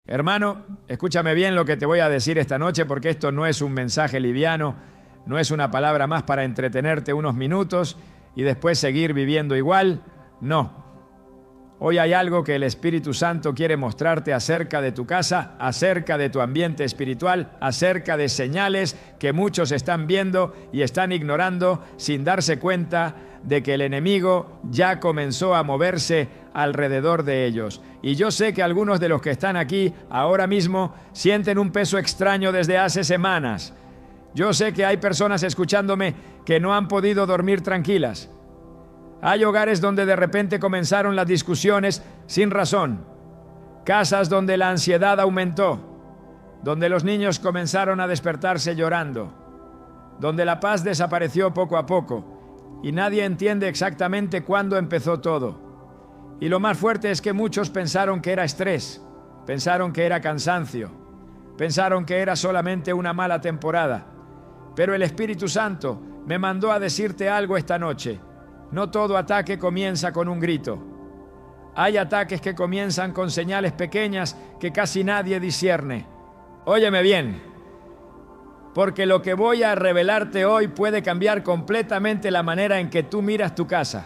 Hermano, escúchame bien lo que te voy a decir esta noche, porque esto no es un mensaje liviano, no es una palabra más para entretenerte unos minutos y después seguir viviendo igual. No. Hoy hay algo que el Espíritu Santo quiere mostrarte acerca de tu casa, acerca de tu ambiente espiritual, acerca de señales que muchos están viendo y están ignorando sin darse cuenta de que el enemigo ya comenzó a moverse alrededor de ellos. Y yo sé que algunos de los que están aquí ahora mismo sienten un peso extraño desde hace semanas. Yo sé que hay personas escuchándome que no han podido dormir tranquilas. Hay hogares donde de repente comenzaron las discusiones sin razón. Casas donde la ansiedad aumentó, donde los niños comenzaron a despertarse llorando, donde la paz desapareció poco a poco y nadie entiende exactamente cuándo empezó todo. Y lo más fuerte es que muchos pensaron que era estrés, pensaron que era cansancio, pensaron que era solamente una mala temporada. Pero el Espíritu Santo me mandó a decirte algo esta noche. No todo ataque comienza con un grito. Hay ataques que comienzan con señales pequeñas que casi nadie discierne. Óyeme bien, porque lo que voy a revelarte hoy puede cambiar completamente la manera en que tú miras tu casa,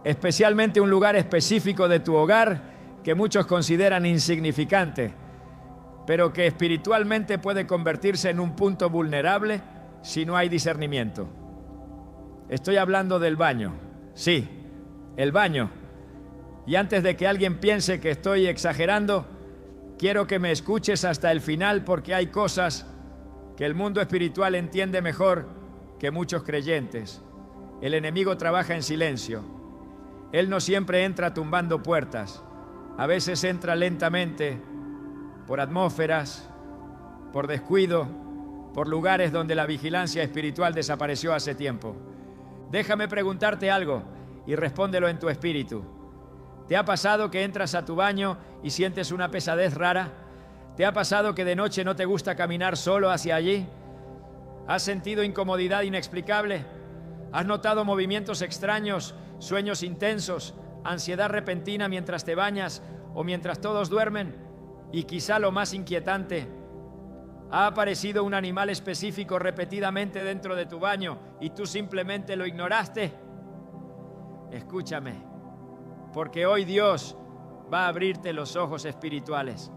especialmente un lugar específico de tu hogar que muchos consideran insignificante, pero que espiritualmente puede convertirse en un punto vulnerable si no hay discernimiento. Estoy hablando del baño. Sí, el baño. Y antes de que alguien piense que estoy exagerando, quiero que me escuches hasta el final porque hay cosas que el mundo espiritual entiende mejor que muchos creyentes. El enemigo trabaja en silencio. Él no siempre entra tumbando puertas. A veces entra lentamente, por atmósferas, por descuido, por lugares donde la vigilancia espiritual desapareció hace tiempo. Déjame preguntarte algo y respóndelo en tu espíritu. ¿Te ha pasado que entras a tu baño y sientes una pesadez rara? ¿Te ha pasado que de noche no te gusta caminar solo hacia allí? ¿Has sentido incomodidad inexplicable? ¿Has notado movimientos extraños, sueños intensos, ansiedad repentina mientras te bañas o mientras todos duermen? Y quizá lo más inquietante, ¿ha aparecido un animal específico repetidamente dentro de tu baño y tú simplemente lo ignoraste? Escúchame, porque hoy Dios va a abrirte los ojos espirituales.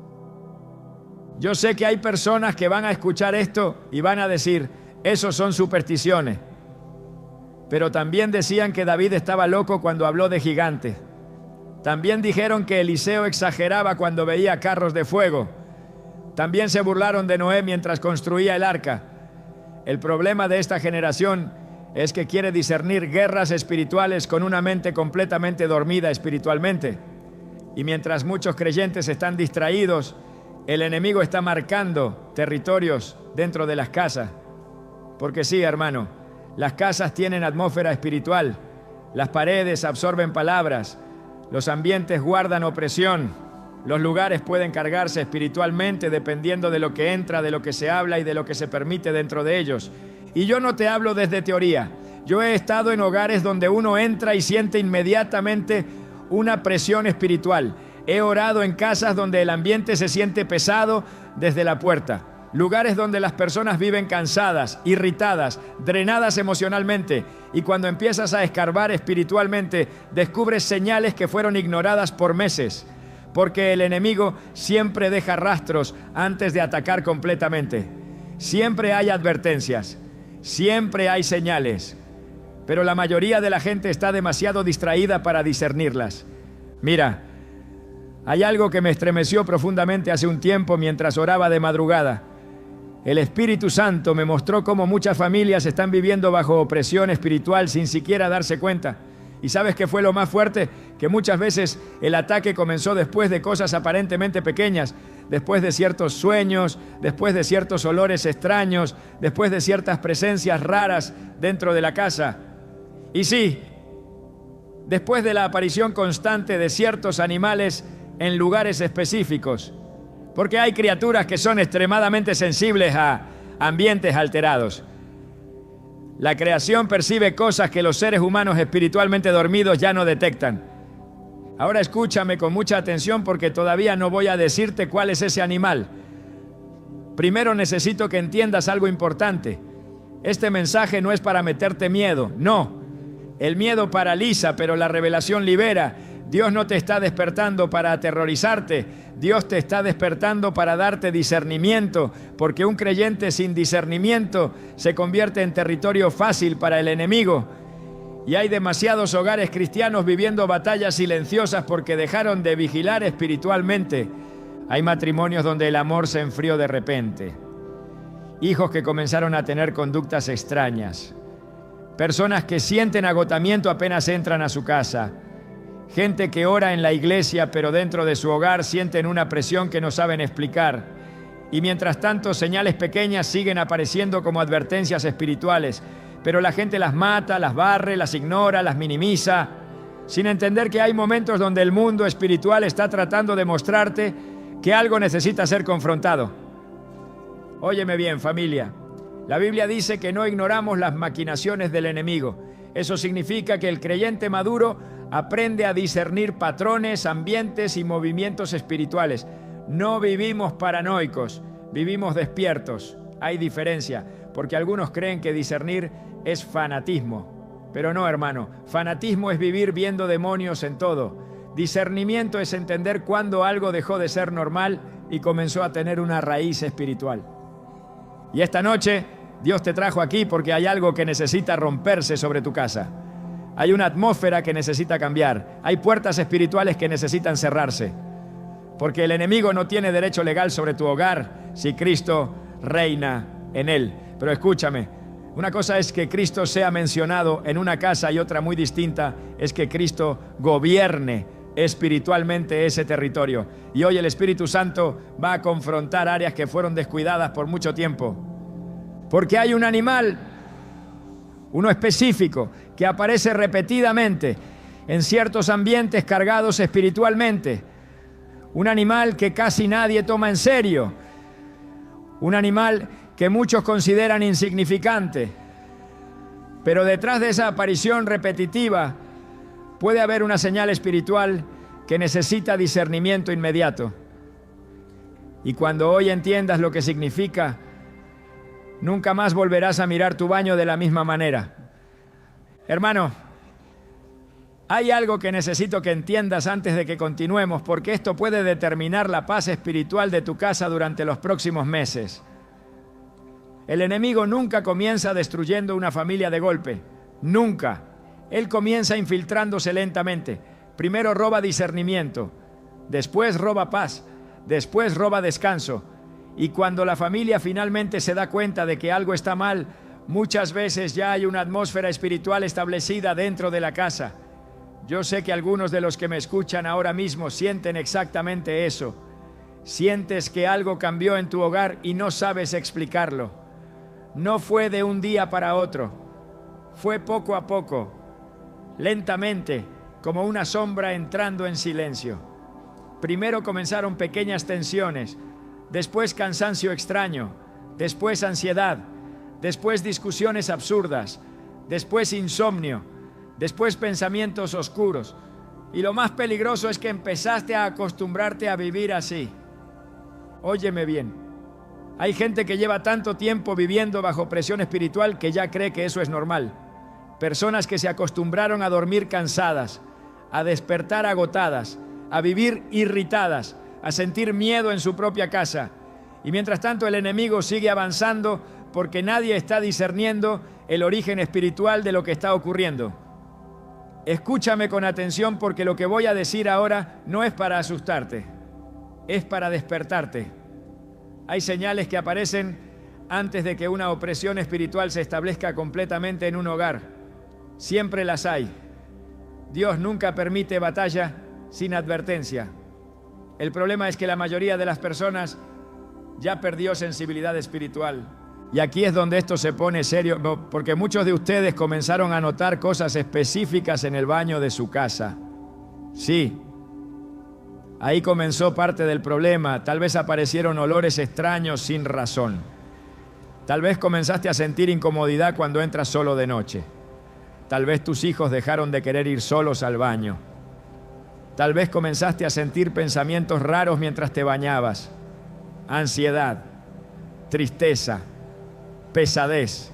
Yo sé que hay personas que van a escuchar esto y van a decir, esos son supersticiones. Pero también decían que David estaba loco cuando habló de gigantes. También dijeron que Eliseo exageraba cuando veía carros de fuego. También se burlaron de Noé mientras construía el arca. El problema de esta generación es que quiere discernir guerras espirituales con una mente completamente dormida espiritualmente. Y mientras muchos creyentes están distraídos, el enemigo está marcando territorios dentro de las casas. Porque sí, hermano, las casas tienen atmósfera espiritual. Las paredes absorben palabras. Los ambientes guardan opresión. Los lugares pueden cargarse espiritualmente dependiendo de lo que entra, de lo que se habla y de lo que se permite dentro de ellos. Y yo no te hablo desde teoría. Yo he estado en hogares donde uno entra y siente inmediatamente una presión espiritual. He orado en casas donde el ambiente se siente pesado desde la puerta. Lugares donde las personas viven cansadas, irritadas, drenadas emocionalmente. Y cuando empiezas a escarbar espiritualmente, descubres señales que fueron ignoradas por meses. Porque el enemigo siempre deja rastros antes de atacar completamente. Siempre hay advertencias, siempre hay señales, pero la mayoría de la gente está demasiado distraída para discernirlas. Mira, hay algo que me estremeció profundamente hace un tiempo mientras oraba de madrugada. El Espíritu Santo me mostró cómo muchas familias están viviendo bajo opresión espiritual sin siquiera darse cuenta. ¿Y sabes qué fue lo más fuerte? Que muchas veces el ataque comenzó después de cosas aparentemente pequeñas, después de ciertos sueños, después de ciertos olores extraños, después de ciertas presencias raras dentro de la casa. Y sí, después de la aparición constante de ciertos animales en lugares específicos, porque hay criaturas que son extremadamente sensibles a ambientes alterados. La creación percibe cosas que los seres humanos espiritualmente dormidos ya no detectan. Ahora escúchame con mucha atención porque todavía no voy a decirte cuál es ese animal. Primero necesito que entiendas algo importante. Este mensaje no es para meterte miedo, no. El miedo paraliza, pero la revelación libera. Dios no te está despertando para aterrorizarte. Dios te está despertando para darte discernimiento, porque un creyente sin discernimiento se convierte en territorio fácil para el enemigo. Y hay demasiados hogares cristianos viviendo batallas silenciosas porque dejaron de vigilar espiritualmente. Hay matrimonios donde el amor se enfrió de repente. Hijos que comenzaron a tener conductas extrañas. Personas que sienten agotamiento apenas entran a su casa. Gente que ora en la iglesia, pero dentro de su hogar sienten una presión que no saben explicar. Y mientras tanto, señales pequeñas siguen apareciendo como advertencias espirituales. Pero la gente las mata, las barre, las ignora, las minimiza, sin entender que hay momentos donde el mundo espiritual está tratando de mostrarte que algo necesita ser confrontado. Óyeme bien, familia. La Biblia dice que no ignoramos las maquinaciones del enemigo. Eso significa que el creyente maduro aprende a discernir patrones, ambientes y movimientos espirituales. No vivimos paranoicos, vivimos despiertos. Hay diferencia, porque algunos creen que discernir es fanatismo. Pero no, hermano, fanatismo es vivir viendo demonios en todo. Discernimiento es entender cuándo algo dejó de ser normal y comenzó a tener una raíz espiritual. Y esta noche Dios te trajo aquí porque hay algo que necesita romperse sobre tu casa. Hay una atmósfera que necesita cambiar. Hay puertas espirituales que necesitan cerrarse. Porque el enemigo no tiene derecho legal sobre tu hogar si Cristo reina en él. Pero escúchame, una cosa es que Cristo sea mencionado en una casa y otra muy distinta es que Cristo gobierne espiritualmente ese territorio. Y hoy el Espíritu Santo va a confrontar áreas que fueron descuidadas por mucho tiempo. Porque hay un animal, uno específico, que aparece repetidamente en ciertos ambientes cargados espiritualmente. Un animal que casi nadie toma en serio. Un animal que muchos consideran insignificante. Pero detrás de esa aparición repetitiva puede haber una señal espiritual que necesita discernimiento inmediato. Y cuando hoy entiendas lo que significa, nunca más volverás a mirar tu baño de la misma manera. Hermano, hay algo que necesito que entiendas antes de que continuemos, porque esto puede determinar la paz espiritual de tu casa durante los próximos meses. El enemigo nunca comienza destruyendo una familia de golpe. Nunca. Él comienza infiltrándose lentamente. Primero roba discernimiento, después roba paz, después roba descanso. Y cuando la familia finalmente se da cuenta de que algo está mal, muchas veces ya hay una atmósfera espiritual establecida dentro de la casa. Yo sé que algunos de los que me escuchan ahora mismo sienten exactamente eso. Sientes que algo cambió en tu hogar y no sabes explicarlo. No fue de un día para otro. Fue poco a poco, lentamente, como una sombra entrando en silencio. Primero comenzaron pequeñas tensiones, después cansancio extraño, después ansiedad, después discusiones absurdas, después insomnio, después pensamientos oscuros. Y lo más peligroso es que empezaste a acostumbrarte a vivir así. Óyeme bien. Hay gente que lleva tanto tiempo viviendo bajo presión espiritual que ya cree que eso es normal. Personas que se acostumbraron a dormir cansadas, a despertar agotadas, a vivir irritadas, a sentir miedo en su propia casa. Y mientras tanto el enemigo sigue avanzando porque nadie está discerniendo el origen espiritual de lo que está ocurriendo. Escúchame con atención porque lo que voy a decir ahora no es para asustarte, es para despertarte. Hay señales que aparecen antes de que una opresión espiritual se establezca completamente en un hogar. Siempre las hay. Dios nunca permite batalla sin advertencia. El problema es que la mayoría de las personas ya perdió sensibilidad espiritual. Y aquí es donde esto se pone serio, porque muchos de ustedes comenzaron a notar cosas específicas en el baño de su casa. Sí, ahí comenzó parte del problema. Tal vez aparecieron olores extraños sin razón. Tal vez comenzaste a sentir incomodidad cuando entras solo de noche. Tal vez tus hijos dejaron de querer ir solos al baño. Tal vez comenzaste a sentir pensamientos raros mientras te bañabas. Ansiedad, tristeza, pesadez.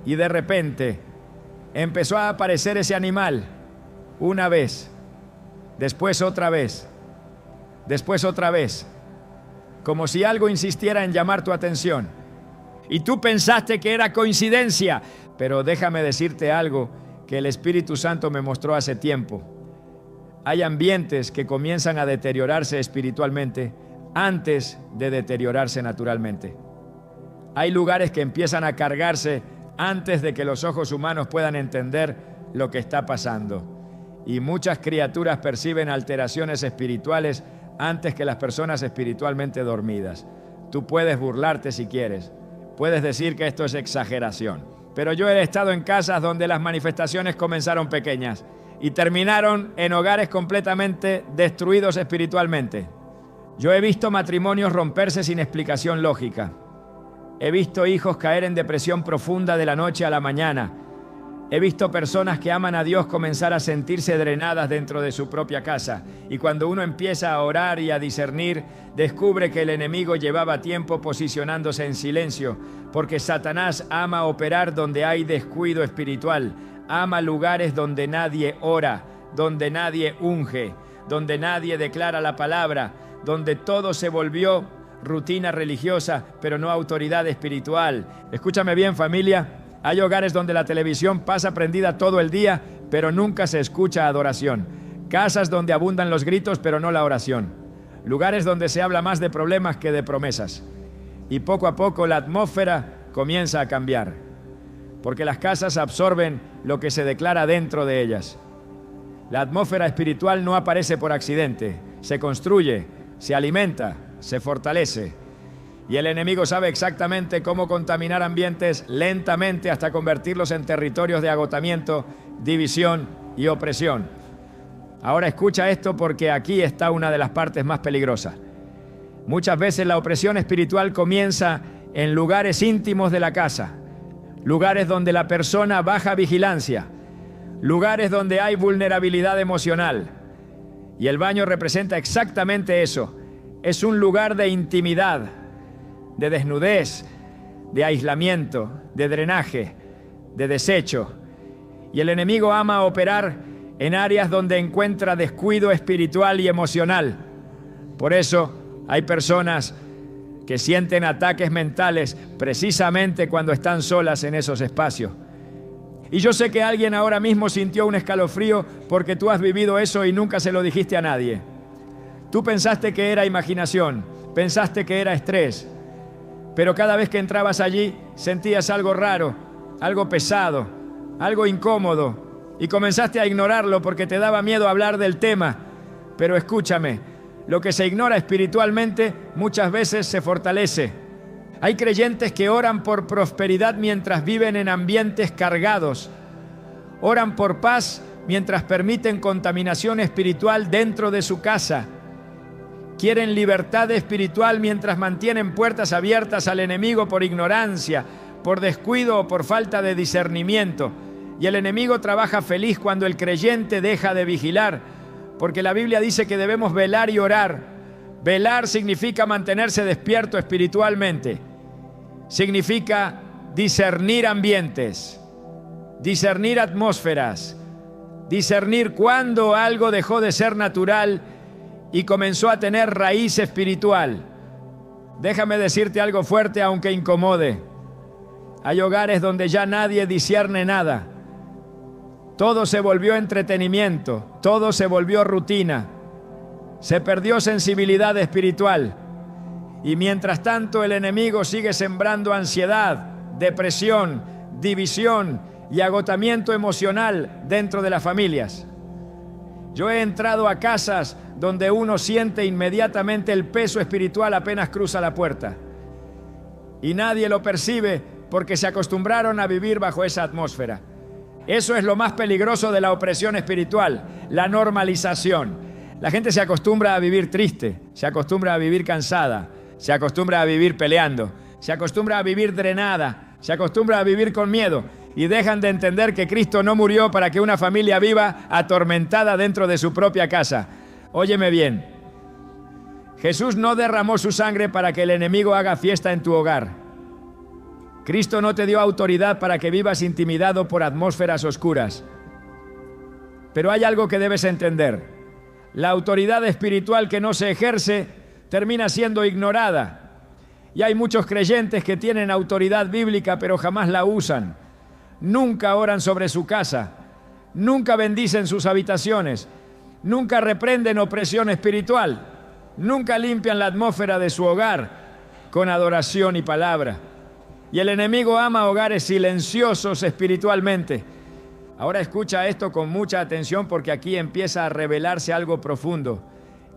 Y de repente empezó a aparecer ese animal. Una vez, después otra vez, después otra vez. Como si algo insistiera en llamar tu atención. Y tú pensaste que era coincidencia. Pero déjame decirte algo que el Espíritu Santo me mostró hace tiempo. Hay ambientes que comienzan a deteriorarse espiritualmente antes de deteriorarse naturalmente. Hay lugares que empiezan a cargarse antes de que los ojos humanos puedan entender lo que está pasando. Y muchas criaturas perciben alteraciones espirituales antes que las personas espiritualmente dormidas. Tú puedes burlarte si quieres. Puedes decir que esto es exageración. Pero yo he estado en casas donde las manifestaciones comenzaron pequeñas y terminaron en hogares completamente destruidos espiritualmente. Yo he visto matrimonios romperse sin explicación lógica. He visto hijos caer en depresión profunda de la noche a la mañana. He visto personas que aman a Dios comenzar a sentirse drenadas dentro de su propia casa. Y cuando uno empieza a orar y a discernir, descubre que el enemigo llevaba tiempo posicionándose en silencio, porque Satanás ama operar donde hay descuido espiritual. Ama lugares donde nadie ora, donde nadie unge, donde nadie declara la palabra, donde todo se volvió rutina religiosa, pero no autoridad espiritual. Escúchame bien, familia. Hay hogares donde la televisión pasa prendida todo el día, pero nunca se escucha adoración. Casas donde abundan los gritos, pero no la oración. Lugares donde se habla más de problemas que de promesas. Y poco a poco la atmósfera comienza a cambiar, porque las casas absorben lo que se declara dentro de ellas. La atmósfera espiritual no aparece por accidente, se construye, se alimenta, se fortalece. Y el enemigo sabe exactamente cómo contaminar ambientes lentamente hasta convertirlos en territorios de agotamiento, división y opresión. Ahora escucha esto, porque aquí está una de las partes más peligrosas. Muchas veces la opresión espiritual comienza en lugares íntimos de la casa, lugares donde la persona baja vigilancia, lugares donde hay vulnerabilidad emocional. Y el baño representa exactamente eso. Es un lugar de intimidad, de desnudez, de aislamiento, de drenaje, de desecho. Y el enemigo ama operar en áreas donde encuentra descuido espiritual y emocional. Por eso hay personas que sienten ataques mentales precisamente cuando están solas en esos espacios. Y yo sé que alguien ahora mismo sintió un escalofrío porque tú has vivido eso y nunca se lo dijiste a nadie. Tú pensaste que era imaginación, pensaste que era estrés, pero cada vez que entrabas allí sentías algo raro, algo pesado, algo incómodo, y comenzaste a ignorarlo porque te daba miedo hablar del tema. Pero escúchame, lo que se ignora espiritualmente muchas veces se fortalece. Hay creyentes que oran por prosperidad mientras viven en ambientes cargados. Oran por paz mientras permiten contaminación espiritual dentro de su casa. Quieren libertad espiritual mientras mantienen puertas abiertas al enemigo por ignorancia, por descuido o por falta de discernimiento. Y el enemigo trabaja feliz cuando el creyente deja de vigilar, porque la Biblia dice que debemos velar y orar. Velar significa mantenerse despierto espiritualmente. Significa discernir ambientes, discernir atmósferas, discernir cuándo algo dejó de ser natural y comenzó a tener raíz espiritual. Déjame decirte algo fuerte aunque incomode. Hay hogares donde ya nadie discierne nada. Todo se volvió entretenimiento, todo se volvió rutina. Se perdió sensibilidad espiritual. Y mientras tanto el enemigo sigue sembrando ansiedad, depresión, división y agotamiento emocional dentro de las familias. Yo he entrado a casas donde uno siente inmediatamente el peso espiritual apenas cruza la puerta. Y nadie lo percibe porque se acostumbraron a vivir bajo esa atmósfera. Eso es lo más peligroso de la opresión espiritual, la normalización. La gente se acostumbra a vivir triste, se acostumbra a vivir cansada, se acostumbra a vivir peleando, se acostumbra a vivir drenada, se acostumbra a vivir con miedo y dejan de entender que Cristo no murió para que una familia viva atormentada dentro de su propia casa. Óyeme bien. Jesús no derramó su sangre para que el enemigo haga fiesta en tu hogar. Cristo no te dio autoridad para que vivas intimidado por atmósferas oscuras. Pero hay algo que debes entender. La autoridad espiritual que no se ejerce termina siendo ignorada. Y hay muchos creyentes que tienen autoridad bíblica pero jamás la usan. Nunca oran sobre su casa. Nunca bendicen sus habitaciones. Nunca reprenden opresión espiritual. Nunca limpian la atmósfera de su hogar con adoración y palabra. Y el enemigo ama hogares silenciosos espiritualmente. Ahora escucha esto con mucha atención porque aquí empieza a revelarse algo profundo.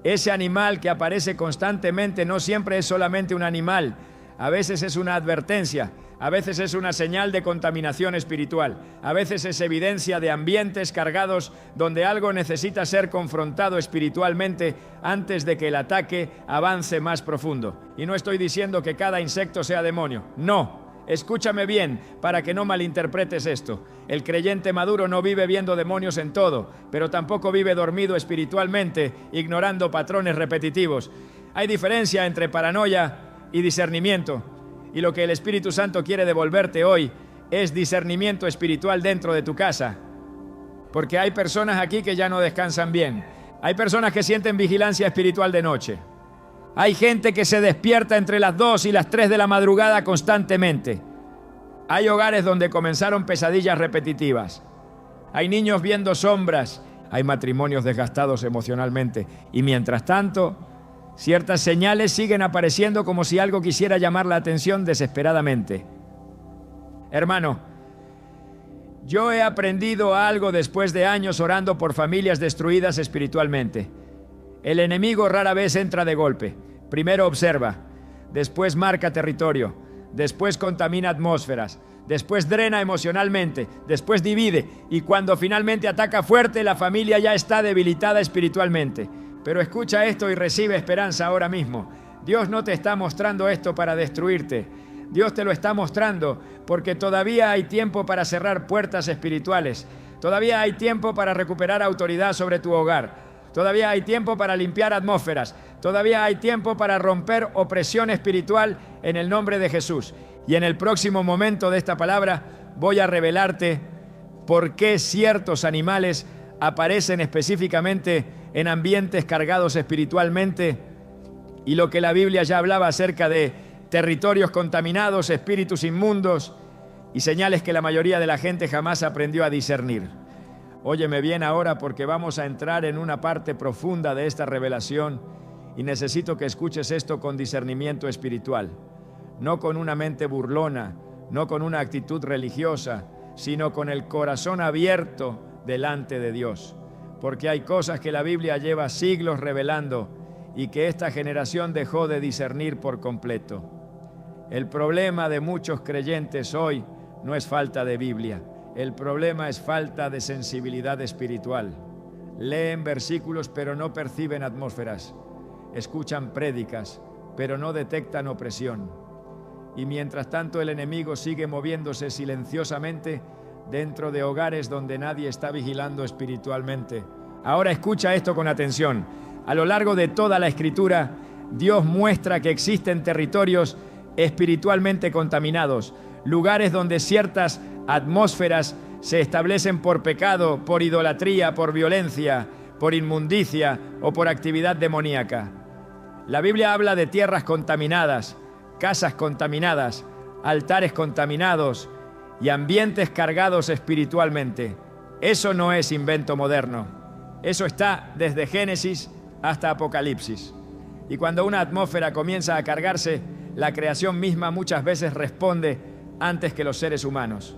Ese animal que aparece constantemente no siempre es solamente un animal. A veces es una advertencia. A veces es una señal de contaminación espiritual. A veces es evidencia de ambientes cargados donde algo necesita ser confrontado espiritualmente antes de que el ataque avance más profundo. Y no estoy diciendo que cada insecto sea demonio. No. Escúchame bien para que no malinterpretes esto. El creyente maduro no vive viendo demonios en todo, pero tampoco vive dormido espiritualmente, ignorando patrones repetitivos. Hay diferencia entre paranoia y discernimiento. Y lo que el Espíritu Santo quiere devolverte hoy es discernimiento espiritual dentro de tu casa. Porque hay personas aquí que ya no descansan bien. Hay personas que sienten vigilancia espiritual de noche. Hay gente que se despierta entre las 2 y las 3 de la madrugada constantemente. Hay hogares donde comenzaron pesadillas repetitivas. Hay niños viendo sombras. Hay matrimonios desgastados emocionalmente. Y mientras tanto, ciertas señales siguen apareciendo como si algo quisiera llamar la atención desesperadamente. Hermano, yo he aprendido algo después de años orando por familias destruidas espiritualmente. El enemigo rara vez entra de golpe. Primero observa, después marca territorio, después contamina atmósferas, después drena emocionalmente, después divide y cuando finalmente ataca fuerte, la familia ya está debilitada espiritualmente. Pero escucha esto y recibe esperanza ahora mismo. Dios no te está mostrando esto para destruirte. Dios te lo está mostrando porque todavía hay tiempo para cerrar puertas espirituales. Todavía hay tiempo para recuperar autoridad sobre tu hogar. Todavía hay tiempo para limpiar atmósferas. Todavía hay tiempo para romper opresión espiritual en el nombre de Jesús. Y en el próximo momento de esta palabra voy a revelarte por qué ciertos animales aparecen específicamente en ambientes cargados espiritualmente y lo que la Biblia ya hablaba acerca de territorios contaminados, espíritus inmundos y señales que la mayoría de la gente jamás aprendió a discernir. Óyeme bien ahora porque vamos a entrar en una parte profunda de esta revelación y necesito que escuches esto con discernimiento espiritual, no con una mente burlona, no con una actitud religiosa, sino con el corazón abierto delante de Dios. Porque hay cosas que la Biblia lleva siglos revelando y que esta generación dejó de discernir por completo. El problema de muchos creyentes hoy no es falta de Biblia. El problema es falta de sensibilidad espiritual. Leen versículos pero no perciben atmósferas. Escuchan prédicas pero no detectan opresión. Y mientras tanto el enemigo sigue moviéndose silenciosamente dentro de hogares donde nadie está vigilando espiritualmente. Ahora escucha esto con atención. A lo largo de toda la Escritura, Dios muestra que existen territorios espiritualmente contaminados, lugares donde ciertas atmósferas se establecen por pecado, por idolatría, por violencia, por inmundicia o por actividad demoníaca. La Biblia habla de tierras contaminadas, casas contaminadas, altares contaminados y ambientes cargados espiritualmente. Eso no es invento moderno. Eso está desde Génesis hasta Apocalipsis. Y cuando una atmósfera comienza a cargarse, la creación misma muchas veces responde antes que los seres humanos.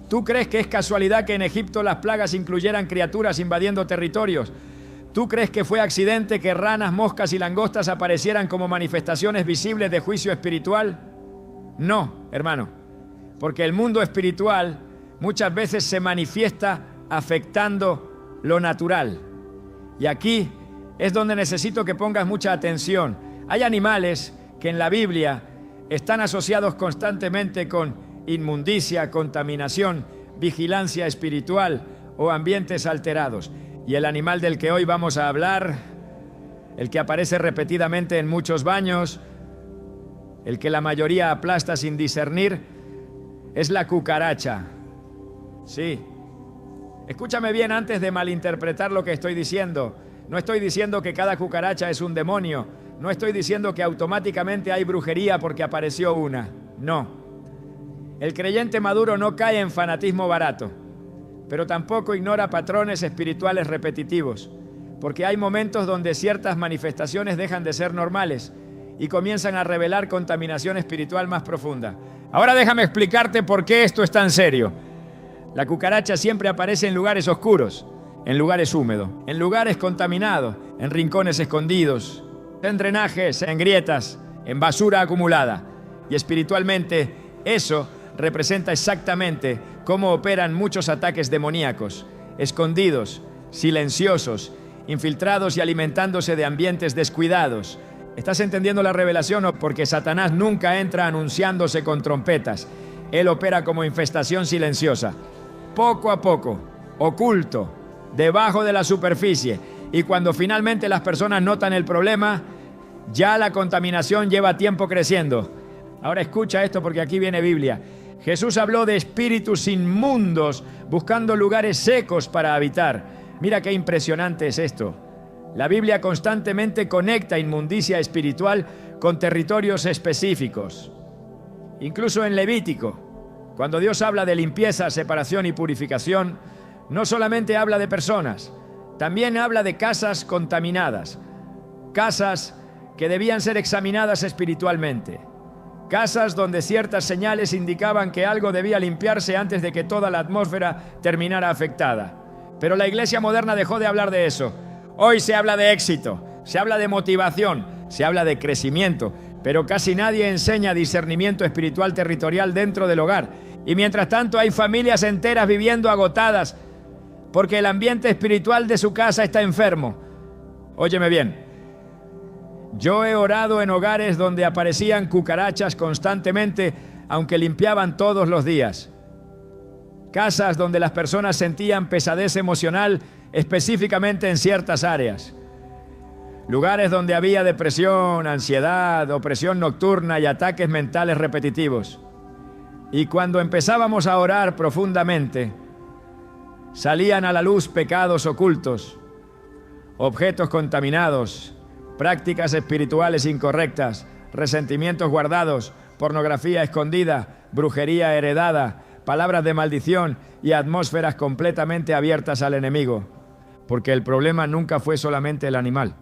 ¿Tú crees que es casualidad que en Egipto las plagas incluyeran criaturas invadiendo territorios? ¿Tú crees que fue accidente que ranas, moscas y langostas aparecieran como manifestaciones visibles de juicio espiritual? No, hermano, porque el mundo espiritual muchas veces se manifiesta afectando lo natural. Y aquí es donde necesito que pongas mucha atención. Hay animales que en la Biblia están asociados constantemente con inmundicia, contaminación, vigilancia espiritual o ambientes alterados. Y el animal del que hoy vamos a hablar, el que aparece repetidamente en muchos baños, el que la mayoría aplasta sin discernir, es la cucaracha. Sí. Escúchame bien antes de malinterpretar lo que estoy diciendo. No estoy diciendo que cada cucaracha es un demonio. No estoy diciendo que automáticamente hay brujería porque apareció una. No. El creyente maduro no cae en fanatismo barato, pero tampoco ignora patrones espirituales repetitivos, porque hay momentos donde ciertas manifestaciones dejan de ser normales y comienzan a revelar contaminación espiritual más profunda. Ahora déjame explicarte por qué esto es tan serio. La cucaracha siempre aparece en lugares oscuros, en lugares húmedos, en lugares contaminados, en rincones escondidos, en drenajes, en grietas, en basura acumulada. Y espiritualmente, eso representa exactamente cómo operan muchos ataques demoníacos, escondidos, silenciosos, infiltrados y alimentándose de ambientes descuidados. ¿Estás entendiendo la revelación? Porque Satanás nunca entra anunciándose con trompetas. Él opera como infestación silenciosa, poco a poco, oculto, debajo de la superficie. Y cuando finalmente las personas notan el problema, ya la contaminación lleva tiempo creciendo. Ahora escucha esto porque aquí viene Biblia. Jesús habló de espíritus inmundos buscando lugares secos para habitar. Mira qué impresionante es esto. La Biblia constantemente conecta inmundicia espiritual con territorios específicos. Incluso en Levítico, cuando Dios habla de limpieza, separación y purificación, no solamente habla de personas, también habla de casas contaminadas, casas que debían ser examinadas espiritualmente, casas donde ciertas señales indicaban que algo debía limpiarse antes de que toda la atmósfera terminara afectada. Pero la iglesia moderna dejó de hablar de eso. Hoy se habla de éxito, se habla de motivación, se habla de crecimiento, pero casi nadie enseña discernimiento espiritual territorial dentro del hogar. Y mientras tanto hay familias enteras viviendo agotadas porque el ambiente espiritual de su casa está enfermo. Óyeme bien, yo he orado en hogares donde aparecían cucarachas constantemente, aunque limpiaban todos los días. Casas donde las personas sentían pesadez emocional, específicamente en ciertas áreas. Lugares donde había depresión, ansiedad, opresión nocturna y ataques mentales repetitivos. Y cuando empezábamos a orar profundamente, salían a la luz pecados ocultos, objetos contaminados, prácticas espirituales incorrectas, resentimientos guardados, pornografía escondida, brujería heredada, palabras de maldición y atmósferas completamente abiertas al enemigo. Porque el problema nunca fue solamente el animal.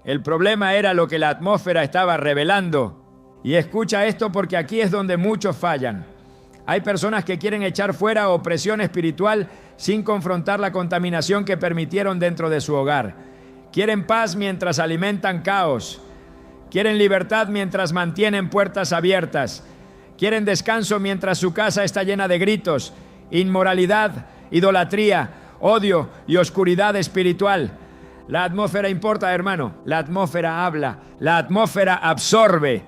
El problema era lo que la atmósfera estaba revelando. Y escucha esto porque aquí es donde muchos fallan. Hay personas que quieren echar fuera opresión espiritual sin confrontar la contaminación que permitieron dentro de su hogar. Quieren paz mientras alimentan caos. Quieren libertad mientras mantienen puertas abiertas. Quieren descanso mientras su casa está llena de gritos, inmoralidad, idolatría, odio y oscuridad espiritual. La atmósfera importa, hermano. La atmósfera habla. La atmósfera absorbe.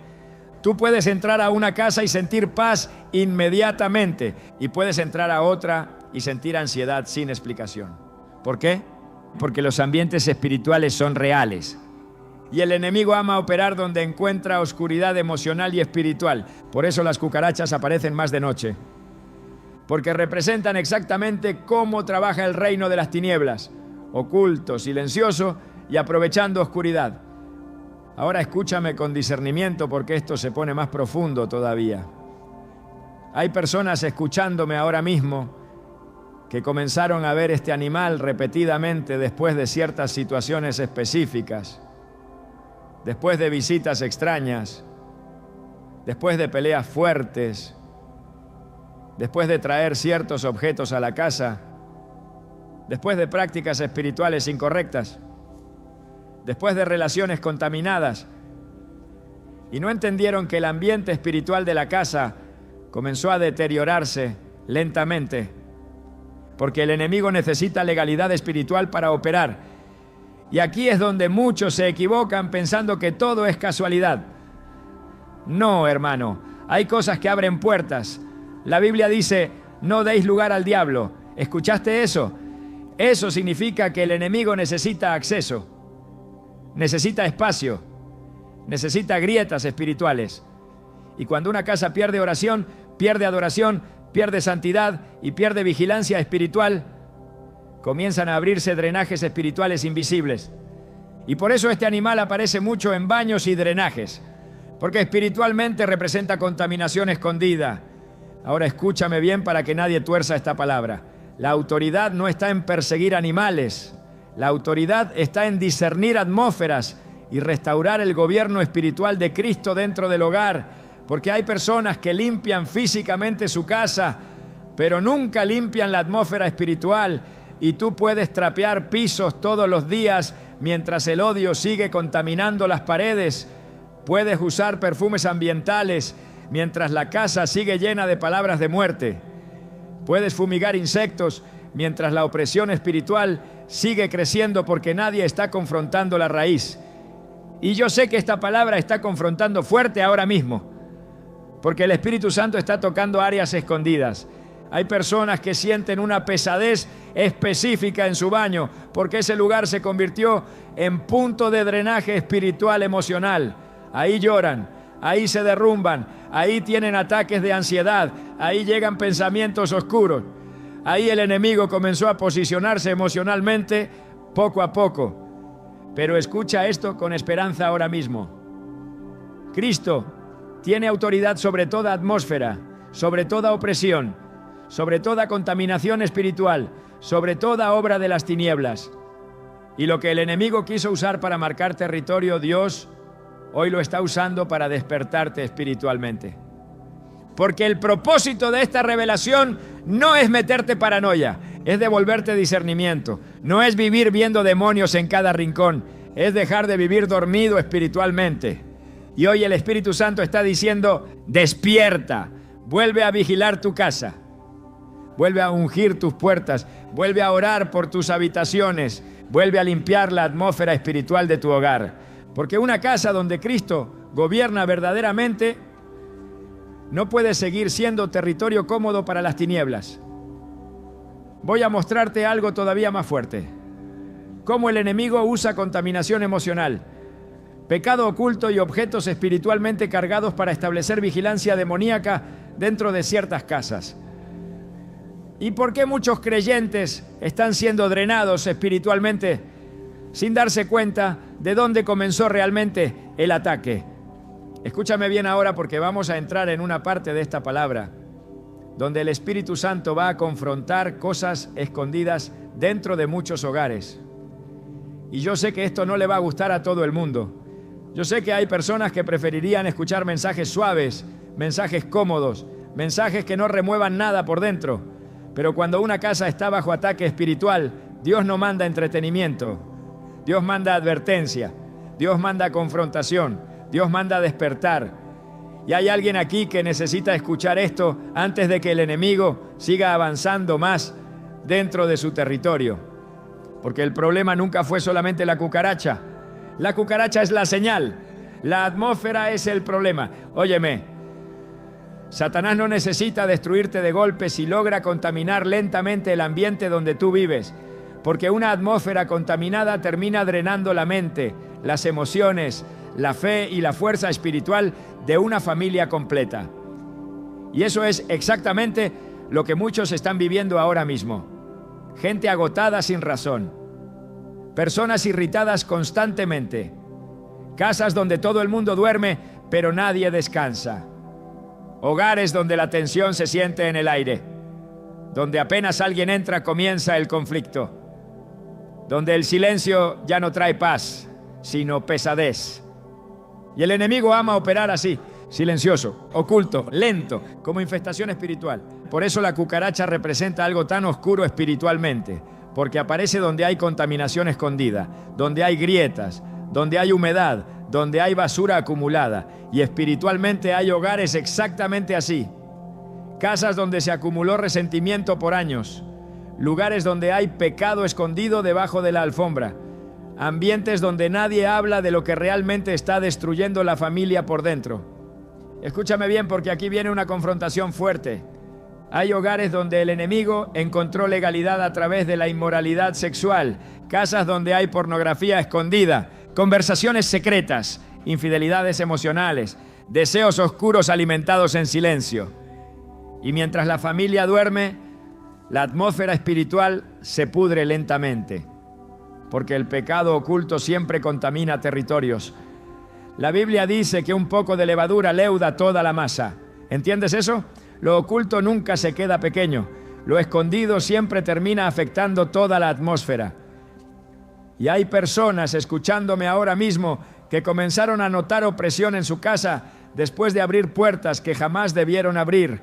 Tú puedes entrar a una casa y sentir paz inmediatamente. Y puedes entrar a otra y sentir ansiedad sin explicación. ¿Por qué? Porque los ambientes espirituales son reales. Y el enemigo ama operar donde encuentra oscuridad emocional y espiritual. Por eso las cucarachas aparecen más de noche. Porque representan exactamente cómo trabaja el reino de las tinieblas. Oculto, silencioso y aprovechando oscuridad. Ahora escúchame con discernimiento porque esto se pone más profundo todavía. Hay personas escuchándome ahora mismo que comenzaron a ver este animal repetidamente después de ciertas situaciones específicas, después de visitas extrañas, después de peleas fuertes, después de traer ciertos objetos a la casa, después de prácticas espirituales incorrectas, después de relaciones contaminadas, y no entendieron que el ambiente espiritual de la casa comenzó a deteriorarse lentamente, porque el enemigo necesita legalidad espiritual para operar. Y aquí es donde muchos se equivocan pensando que todo es casualidad. No, hermano, hay cosas que abren puertas. La Biblia dice, no deis lugar al diablo. ¿Escuchaste eso? Eso significa que el enemigo necesita acceso, necesita espacio, necesita grietas espirituales. Y cuando una casa pierde oración, pierde adoración, pierde santidad y pierde vigilancia espiritual, comienzan a abrirse drenajes espirituales invisibles. Y por eso este animal aparece mucho en baños y drenajes, porque espiritualmente representa contaminación escondida. Ahora escúchame bien para que nadie tuerza esta palabra. La autoridad no está en perseguir animales. La autoridad está en discernir atmósferas y restaurar el gobierno espiritual de Cristo dentro del hogar. Porque hay personas que limpian físicamente su casa, pero nunca limpian la atmósfera espiritual. Y tú puedes trapear pisos todos los días mientras el odio sigue contaminando las paredes. Puedes usar perfumes ambientales mientras la casa sigue llena de palabras de muerte. Puedes fumigar insectos mientras la opresión espiritual sigue creciendo porque nadie está confrontando la raíz. Y yo sé que esta palabra está confrontando fuerte ahora mismo, porque el Espíritu Santo está tocando áreas escondidas. Hay personas que sienten una pesadez específica en su baño porque ese lugar se convirtió en punto de drenaje espiritual emocional. Ahí lloran, ahí se derrumban, ahí tienen ataques de ansiedad, ahí llegan pensamientos oscuros. Ahí el enemigo comenzó a posicionarse emocionalmente poco a poco. Pero escucha esto con esperanza ahora mismo. Cristo tiene autoridad sobre toda atmósfera, sobre toda opresión, sobre toda contaminación espiritual, sobre toda obra de las tinieblas. Y lo que el enemigo quiso usar para marcar territorio, Dios hoy lo está usando para despertarte espiritualmente. Porque el propósito de esta revelación no es meterte paranoia, es devolverte discernimiento. No es vivir viendo demonios en cada rincón, es dejar de vivir dormido espiritualmente. Y hoy el Espíritu Santo está diciendo, despierta, vuelve a vigilar tu casa, vuelve a ungir tus puertas, vuelve a orar por tus habitaciones, vuelve a limpiar la atmósfera espiritual de tu hogar. Porque una casa donde Cristo gobierna verdaderamente no puede seguir siendo territorio cómodo para las tinieblas. Voy a mostrarte algo todavía más fuerte. Cómo el enemigo usa contaminación emocional, pecado oculto y objetos espiritualmente cargados para establecer vigilancia demoníaca dentro de ciertas casas. ¿Y por qué muchos creyentes están siendo drenados espiritualmente sin darse cuenta de dónde comenzó realmente el ataque? Escúchame bien ahora porque vamos a entrar en una parte de esta palabra donde el Espíritu Santo va a confrontar cosas escondidas dentro de muchos hogares. Y yo sé que esto no le va a gustar a todo el mundo. Yo sé que hay personas que preferirían escuchar mensajes suaves, mensajes cómodos, mensajes que no remuevan nada por dentro. Pero cuando una casa está bajo ataque espiritual, Dios no manda entretenimiento. Dios manda advertencia. Dios manda confrontación. Dios manda despertar. Y hay alguien aquí que necesita escuchar esto antes de que el enemigo siga avanzando más dentro de su territorio. Porque el problema nunca fue solamente la cucaracha. La cucaracha es la señal. La atmósfera es el problema. Óyeme, Satanás no necesita destruirte de golpe si logra contaminar lentamente el ambiente donde tú vives. Porque una atmósfera contaminada termina drenando la mente, las emociones, la fe y la fuerza espiritual de una familia completa. Y eso es exactamente lo que muchos están viviendo ahora mismo. Gente agotada sin razón. Personas irritadas constantemente. Casas donde todo el mundo duerme, pero nadie descansa. Hogares donde la tensión se siente en el aire. Donde apenas alguien entra comienza el conflicto. Donde el silencio ya no trae paz, sino pesadez. Y el enemigo ama operar así, silencioso, oculto, lento, como infestación espiritual. Por eso la cucaracha representa algo tan oscuro espiritualmente, porque aparece donde hay contaminación escondida, donde hay grietas, donde hay humedad, donde hay basura acumulada. Y espiritualmente hay hogares exactamente así. Casas donde se acumuló resentimiento por años. Lugares donde hay pecado escondido debajo de la alfombra. Ambientes donde nadie habla de lo que realmente está destruyendo la familia por dentro. Escúchame bien porque aquí viene una confrontación fuerte. Hay hogares donde el enemigo encontró legalidad a través de la inmoralidad sexual, casas donde hay pornografía escondida, conversaciones secretas, infidelidades emocionales, deseos oscuros alimentados en silencio. Y mientras la familia duerme, la atmósfera espiritual se pudre lentamente, porque el pecado oculto siempre contamina territorios. La Biblia dice que un poco de levadura leuda toda la masa. ¿Entiendes eso? Lo oculto nunca se queda pequeño. Lo escondido siempre termina afectando toda la atmósfera. Y hay personas escuchándome ahora mismo que comenzaron a notar opresión en su casa después de abrir puertas que jamás debieron abrir,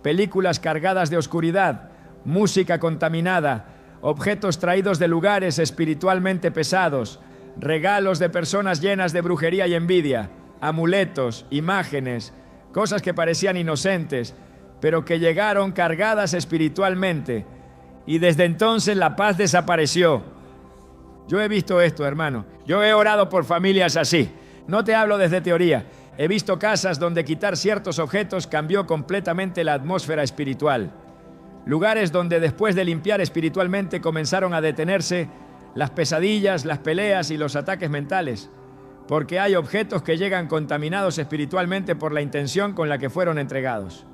películas cargadas de oscuridad, música contaminada, objetos traídos de lugares espiritualmente pesados, regalos de personas llenas de brujería y envidia, amuletos, imágenes, cosas que parecían inocentes, pero que llegaron cargadas espiritualmente. Y desde entonces la paz desapareció. Yo he visto esto, hermano. Yo he orado por familias así. No te hablo desde teoría. He visto casas donde quitar ciertos objetos cambió completamente la atmósfera espiritual. Lugares donde después de limpiar espiritualmente comenzaron a detenerse las pesadillas, las peleas y los ataques mentales, porque hay objetos que llegan contaminados espiritualmente por la intención con la que fueron entregados.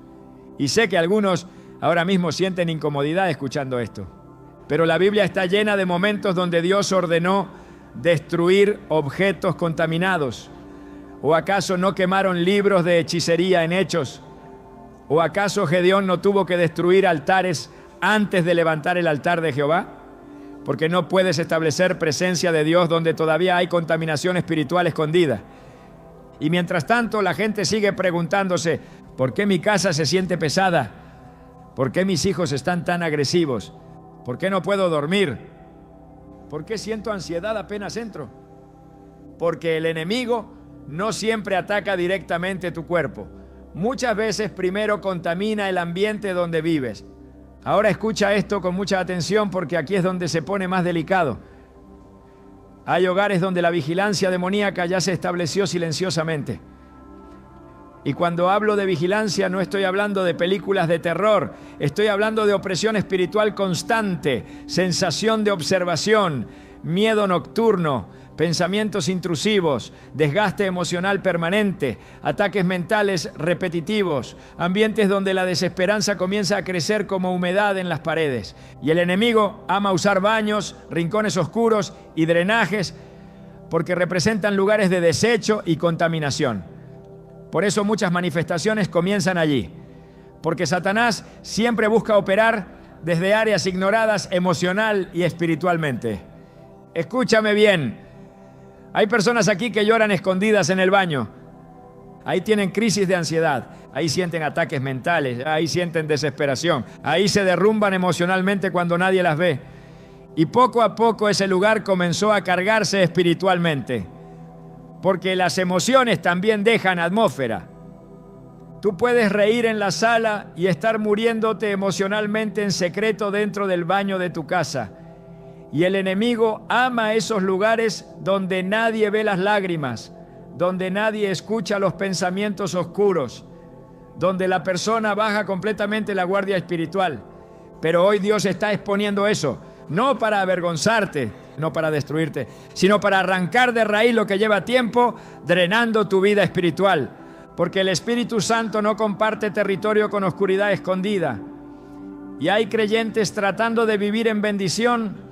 Y sé que algunos ahora mismo sienten incomodidad escuchando esto, pero la Biblia está llena de momentos donde Dios ordenó destruir objetos contaminados. ¿O acaso no quemaron libros de hechicería en Hechos? ¿O acaso Gedeón no tuvo que destruir altares antes de levantar el altar de Jehová? Porque no puedes establecer presencia de Dios donde todavía hay contaminación espiritual escondida. Y mientras tanto la gente sigue preguntándose, ¿por qué mi casa se siente pesada? ¿Por qué mis hijos están tan agresivos? ¿Por qué no puedo dormir? ¿Por qué siento ansiedad apenas entro? Porque el enemigo no siempre ataca directamente tu cuerpo. Muchas veces primero contamina el ambiente donde vives. Ahora escucha esto con mucha atención porque aquí es donde se pone más delicado. Hay hogares donde la vigilancia demoníaca ya se estableció silenciosamente. Y cuando hablo de vigilancia no estoy hablando de películas de terror, estoy hablando de opresión espiritual constante, sensación de observación, miedo nocturno, pensamientos intrusivos, desgaste emocional permanente, ataques mentales repetitivos, ambientes donde la desesperanza comienza a crecer como humedad en las paredes. Y el enemigo ama usar baños, rincones oscuros y drenajes porque representan lugares de desecho y contaminación. Por eso muchas manifestaciones comienzan allí, porque Satanás siempre busca operar desde áreas ignoradas emocional y espiritualmente. Escúchame bien. Hay personas aquí que lloran escondidas en el baño. Ahí tienen crisis de ansiedad, ahí sienten ataques mentales, ahí sienten desesperación, ahí se derrumban emocionalmente cuando nadie las ve. Y poco a poco ese lugar comenzó a cargarse espiritualmente, porque las emociones también dejan atmósfera. Tú puedes reír en la sala y estar muriéndote emocionalmente en secreto dentro del baño de tu casa. Y el enemigo ama esos lugares donde nadie ve las lágrimas, donde nadie escucha los pensamientos oscuros, donde la persona baja completamente la guardia espiritual. Pero hoy Dios está exponiendo eso, no para avergonzarte, no para destruirte, sino para arrancar de raíz lo que lleva tiempo drenando tu vida espiritual. Porque el Espíritu Santo no comparte territorio con oscuridad escondida. Y hay creyentes tratando de vivir en bendición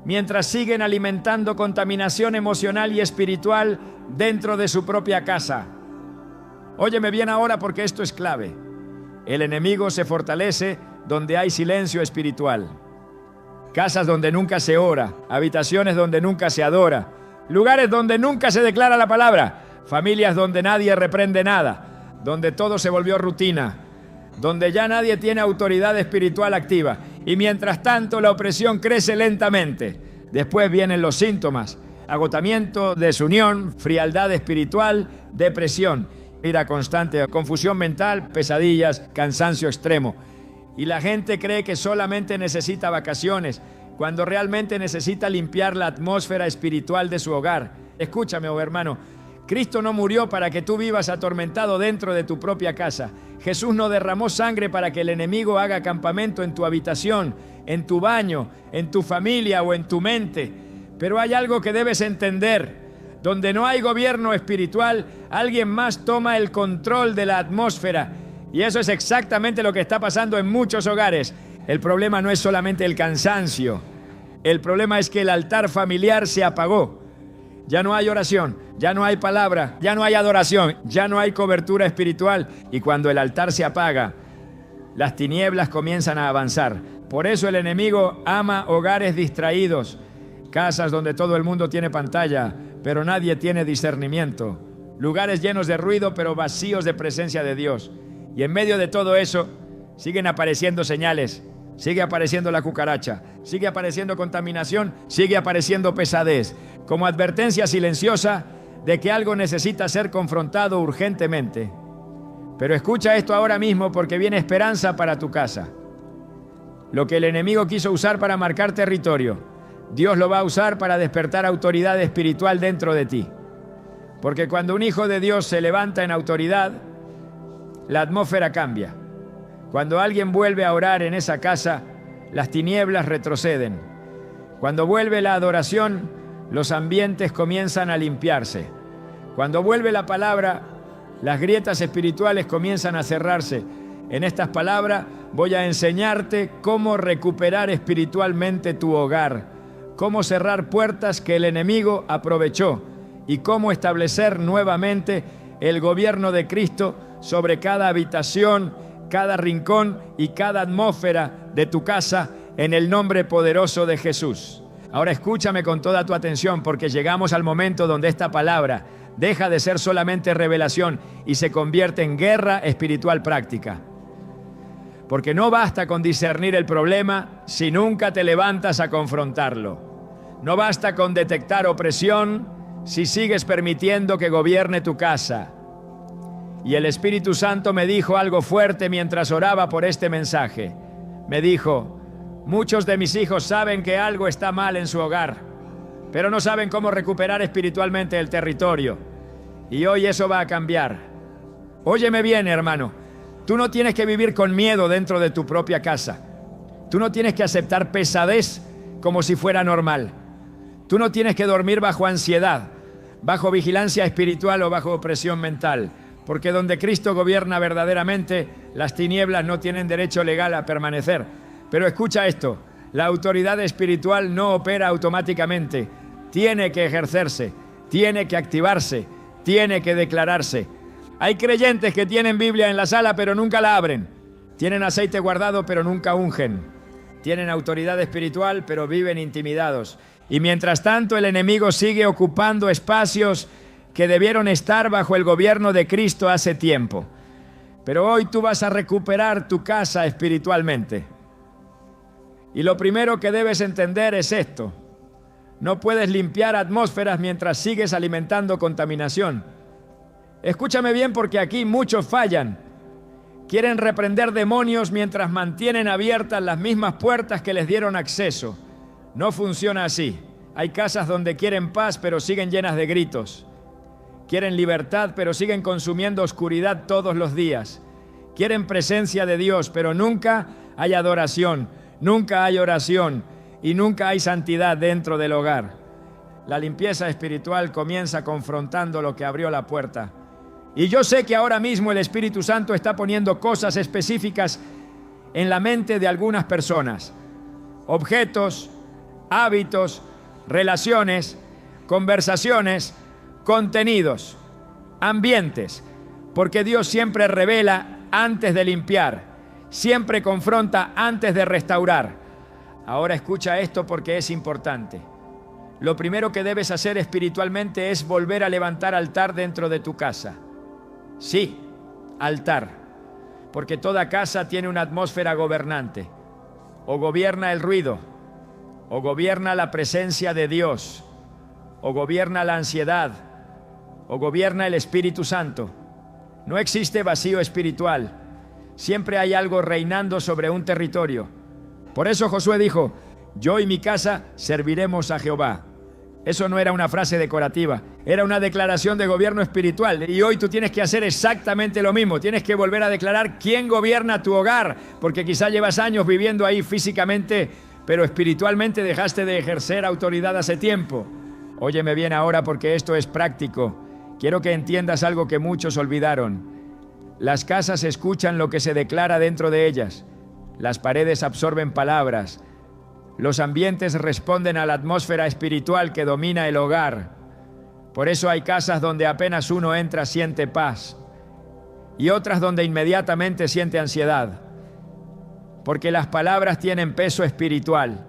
mientras siguen alimentando contaminación emocional y espiritual dentro de su propia casa. Óyeme bien ahora porque esto es clave. El enemigo se fortalece donde hay silencio espiritual. Casas donde nunca se ora, habitaciones donde nunca se adora, lugares donde nunca se declara la palabra, familias donde nadie reprende nada, donde todo se volvió rutina, donde ya nadie tiene autoridad espiritual activa. Y mientras tanto la opresión crece lentamente. Después vienen los síntomas: agotamiento, desunión, frialdad espiritual, depresión, ira constante, confusión mental, pesadillas, cansancio extremo. Y la gente cree que solamente necesita vacaciones, cuando realmente necesita limpiar la atmósfera espiritual de su hogar. Escúchame, oh hermano, Cristo no murió para que tú vivas atormentado dentro de tu propia casa. Jesús no derramó sangre para que el enemigo haga campamento en tu habitación, en tu baño, en tu familia o en tu mente. Pero hay algo que debes entender. Donde no hay gobierno espiritual, alguien más toma el control de la atmósfera. Y eso es exactamente lo que está pasando en muchos hogares. El problema no es solamente el cansancio. El problema es que el altar familiar se apagó. Ya no hay oración, ya no hay palabra, ya no hay adoración, ya no hay cobertura espiritual. Y cuando el altar se apaga, las tinieblas comienzan a avanzar. Por eso el enemigo ama hogares distraídos, casas donde todo el mundo tiene pantalla, pero nadie tiene discernimiento. Lugares llenos de ruido, pero vacíos de presencia de Dios. Y en medio de todo eso, siguen apareciendo señales. Sigue apareciendo la cucaracha, sigue apareciendo contaminación, sigue apareciendo pesadez, como advertencia silenciosa de que algo necesita ser confrontado urgentemente. Pero escucha esto ahora mismo porque viene esperanza para tu casa. Lo que el enemigo quiso usar para marcar territorio, Dios lo va a usar para despertar autoridad espiritual dentro de ti. Porque cuando un hijo de Dios se levanta en autoridad, la atmósfera cambia. Cuando alguien vuelve a orar en esa casa, las tinieblas retroceden. Cuando vuelve la adoración, los ambientes comienzan a limpiarse. Cuando vuelve la palabra, las grietas espirituales comienzan a cerrarse. En estas palabras voy a enseñarte cómo recuperar espiritualmente tu hogar, cómo cerrar puertas que el enemigo aprovechó y cómo establecer nuevamente el gobierno de Cristo sobre cada habitación, cada rincón y cada atmósfera de tu casa en el nombre poderoso de Jesús. Ahora escúchame con toda tu atención porque llegamos al momento donde esta palabra deja de ser solamente revelación y se convierte en guerra espiritual práctica. Porque no basta con discernir el problema si nunca te levantas a confrontarlo. No basta con detectar opresión si sigues permitiendo que gobierne tu casa. Y el Espíritu Santo me dijo algo fuerte mientras oraba por este mensaje. Me dijo, muchos de mis hijos saben que algo está mal en su hogar, pero no saben cómo recuperar espiritualmente el territorio. Y hoy eso va a cambiar. Óyeme bien, hermano. Tú no tienes que vivir con miedo dentro de tu propia casa. Tú no tienes que aceptar pesadez como si fuera normal. Tú no tienes que dormir bajo ansiedad, bajo vigilancia espiritual o bajo opresión mental. Porque donde Cristo gobierna verdaderamente, las tinieblas no tienen derecho legal a permanecer. Pero escucha esto, la autoridad espiritual no opera automáticamente. Tiene que ejercerse, tiene que activarse, tiene que declararse. Hay creyentes que tienen Biblia en la sala pero nunca la abren. Tienen aceite guardado pero nunca ungen. Tienen autoridad espiritual pero viven intimidados. Y mientras tanto el enemigo sigue ocupando espacios que debieron estar bajo el gobierno de Cristo hace tiempo. Pero hoy tú vas a recuperar tu casa espiritualmente. Y lo primero que debes entender es esto. No puedes limpiar atmósferas mientras sigues alimentando contaminación. Escúchame bien porque aquí muchos fallan. Quieren reprender demonios mientras mantienen abiertas las mismas puertas que les dieron acceso. No funciona así. Hay casas donde quieren paz pero siguen llenas de gritos. Quieren libertad, pero siguen consumiendo oscuridad todos los días. Quieren presencia de Dios, pero nunca hay adoración, nunca hay oración y nunca hay santidad dentro del hogar. La limpieza espiritual comienza confrontando lo que abrió la puerta. Y yo sé que ahora mismo el Espíritu Santo está poniendo cosas específicas en la mente de algunas personas. Objetos, hábitos, relaciones, conversaciones, contenidos, ambientes, porque Dios siempre revela antes de limpiar, siempre confronta antes de restaurar. Ahora escucha esto porque es importante. Lo primero que debes hacer espiritualmente es volver a levantar altar dentro de tu casa. Sí, altar, porque toda casa tiene una atmósfera gobernante. O gobierna el ruido, o gobierna la presencia de Dios, o gobierna la ansiedad, o gobierna el Espíritu Santo. No existe vacío espiritual. Siempre hay algo reinando sobre un territorio. Por eso Josué dijo, yo y mi casa serviremos a Jehová. Eso no era una frase decorativa, era una declaración de gobierno espiritual. Y hoy tú tienes que hacer exactamente lo mismo. Tienes que volver a declarar quién gobierna tu hogar, porque quizá llevas años viviendo ahí físicamente, pero espiritualmente dejaste de ejercer autoridad hace tiempo. Óyeme bien ahora, porque esto es práctico. Quiero que entiendas algo que muchos olvidaron. Las casas escuchan lo que se declara dentro de ellas. Las paredes absorben palabras. Los ambientes responden a la atmósfera espiritual que domina el hogar. Por eso hay casas donde apenas uno entra siente paz y otras donde inmediatamente siente ansiedad, porque las palabras tienen peso espiritual.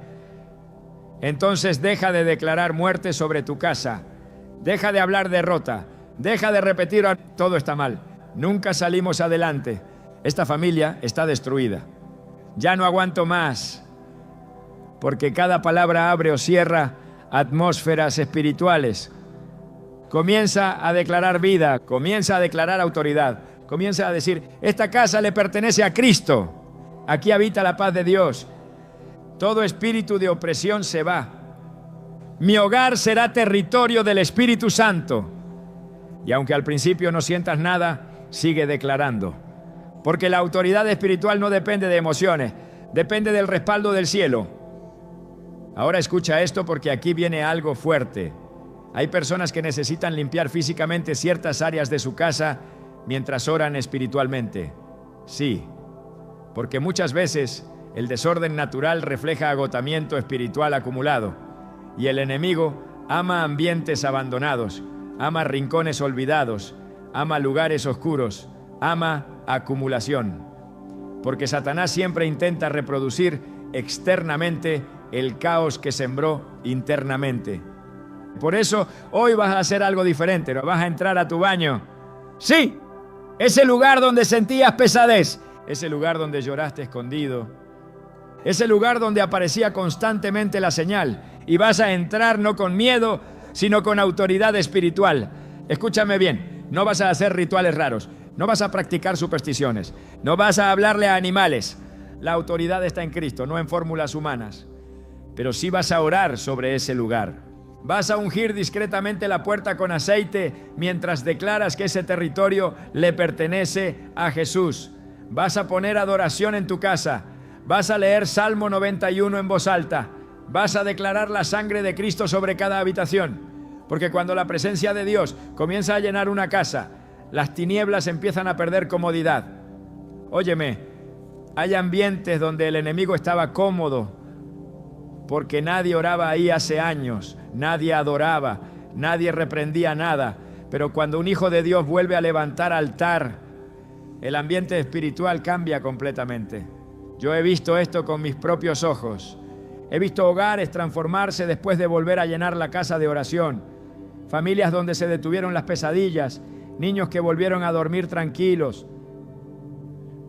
Entonces deja de declarar muerte sobre tu casa, deja de hablar derrota, deja de repetir todo está mal, nunca salimos adelante, esta familia está destruida, ya no aguanto más. Porque cada palabra abre o cierra atmósferas espirituales. Comienza a declarar vida, comienza a declarar autoridad, comienza a decir, esta casa le pertenece a Cristo, aquí habita la paz de Dios, todo espíritu de opresión se va, mi hogar será territorio del Espíritu Santo. Y aunque al principio no sientas nada, sigue declarando, porque la autoridad espiritual no depende de emociones, depende del respaldo del cielo. Ahora escucha esto, porque aquí viene algo fuerte. Hay personas que necesitan limpiar físicamente ciertas áreas de su casa mientras oran espiritualmente. Sí, porque muchas veces el desorden natural refleja agotamiento espiritual acumulado y el enemigo ama ambientes abandonados, ama rincones olvidados, ama lugares oscuros, ama acumulación. Porque Satanás siempre intenta reproducir externamente el caos que sembró internamente. Por eso hoy vas a hacer algo diferente, ¿no? Vas a entrar a tu baño. Sí, ese lugar donde sentías pesadez, ese lugar donde lloraste escondido, ese lugar donde aparecía constantemente la señal, y vas a entrar no con miedo, sino con autoridad espiritual. Escúchame bien, no vas a hacer rituales raros, no vas a practicar supersticiones, no vas a hablarle a animales. La autoridad está en Cristo, no en fórmulas humanas. Pero sí vas a orar sobre ese lugar. Vas a ungir discretamente la puerta con aceite mientras declaras que ese territorio le pertenece a Jesús. Vas a poner adoración en tu casa. Vas a leer Salmo 91 en voz alta. Vas a declarar la sangre de Cristo sobre cada habitación. Porque cuando la presencia de Dios comienza a llenar una casa, las tinieblas empiezan a perder comodidad. Óyeme, hay ambientes donde el enemigo estaba cómodo, porque nadie oraba ahí hace años, nadie adoraba, nadie reprendía nada. Pero cuando un hijo de Dios vuelve a levantar altar, el ambiente espiritual cambia completamente. Yo he visto esto con mis propios ojos. He visto hogares transformarse después de volver a llenar la casa de oración. Familias donde se detuvieron las pesadillas, niños que volvieron a dormir tranquilos,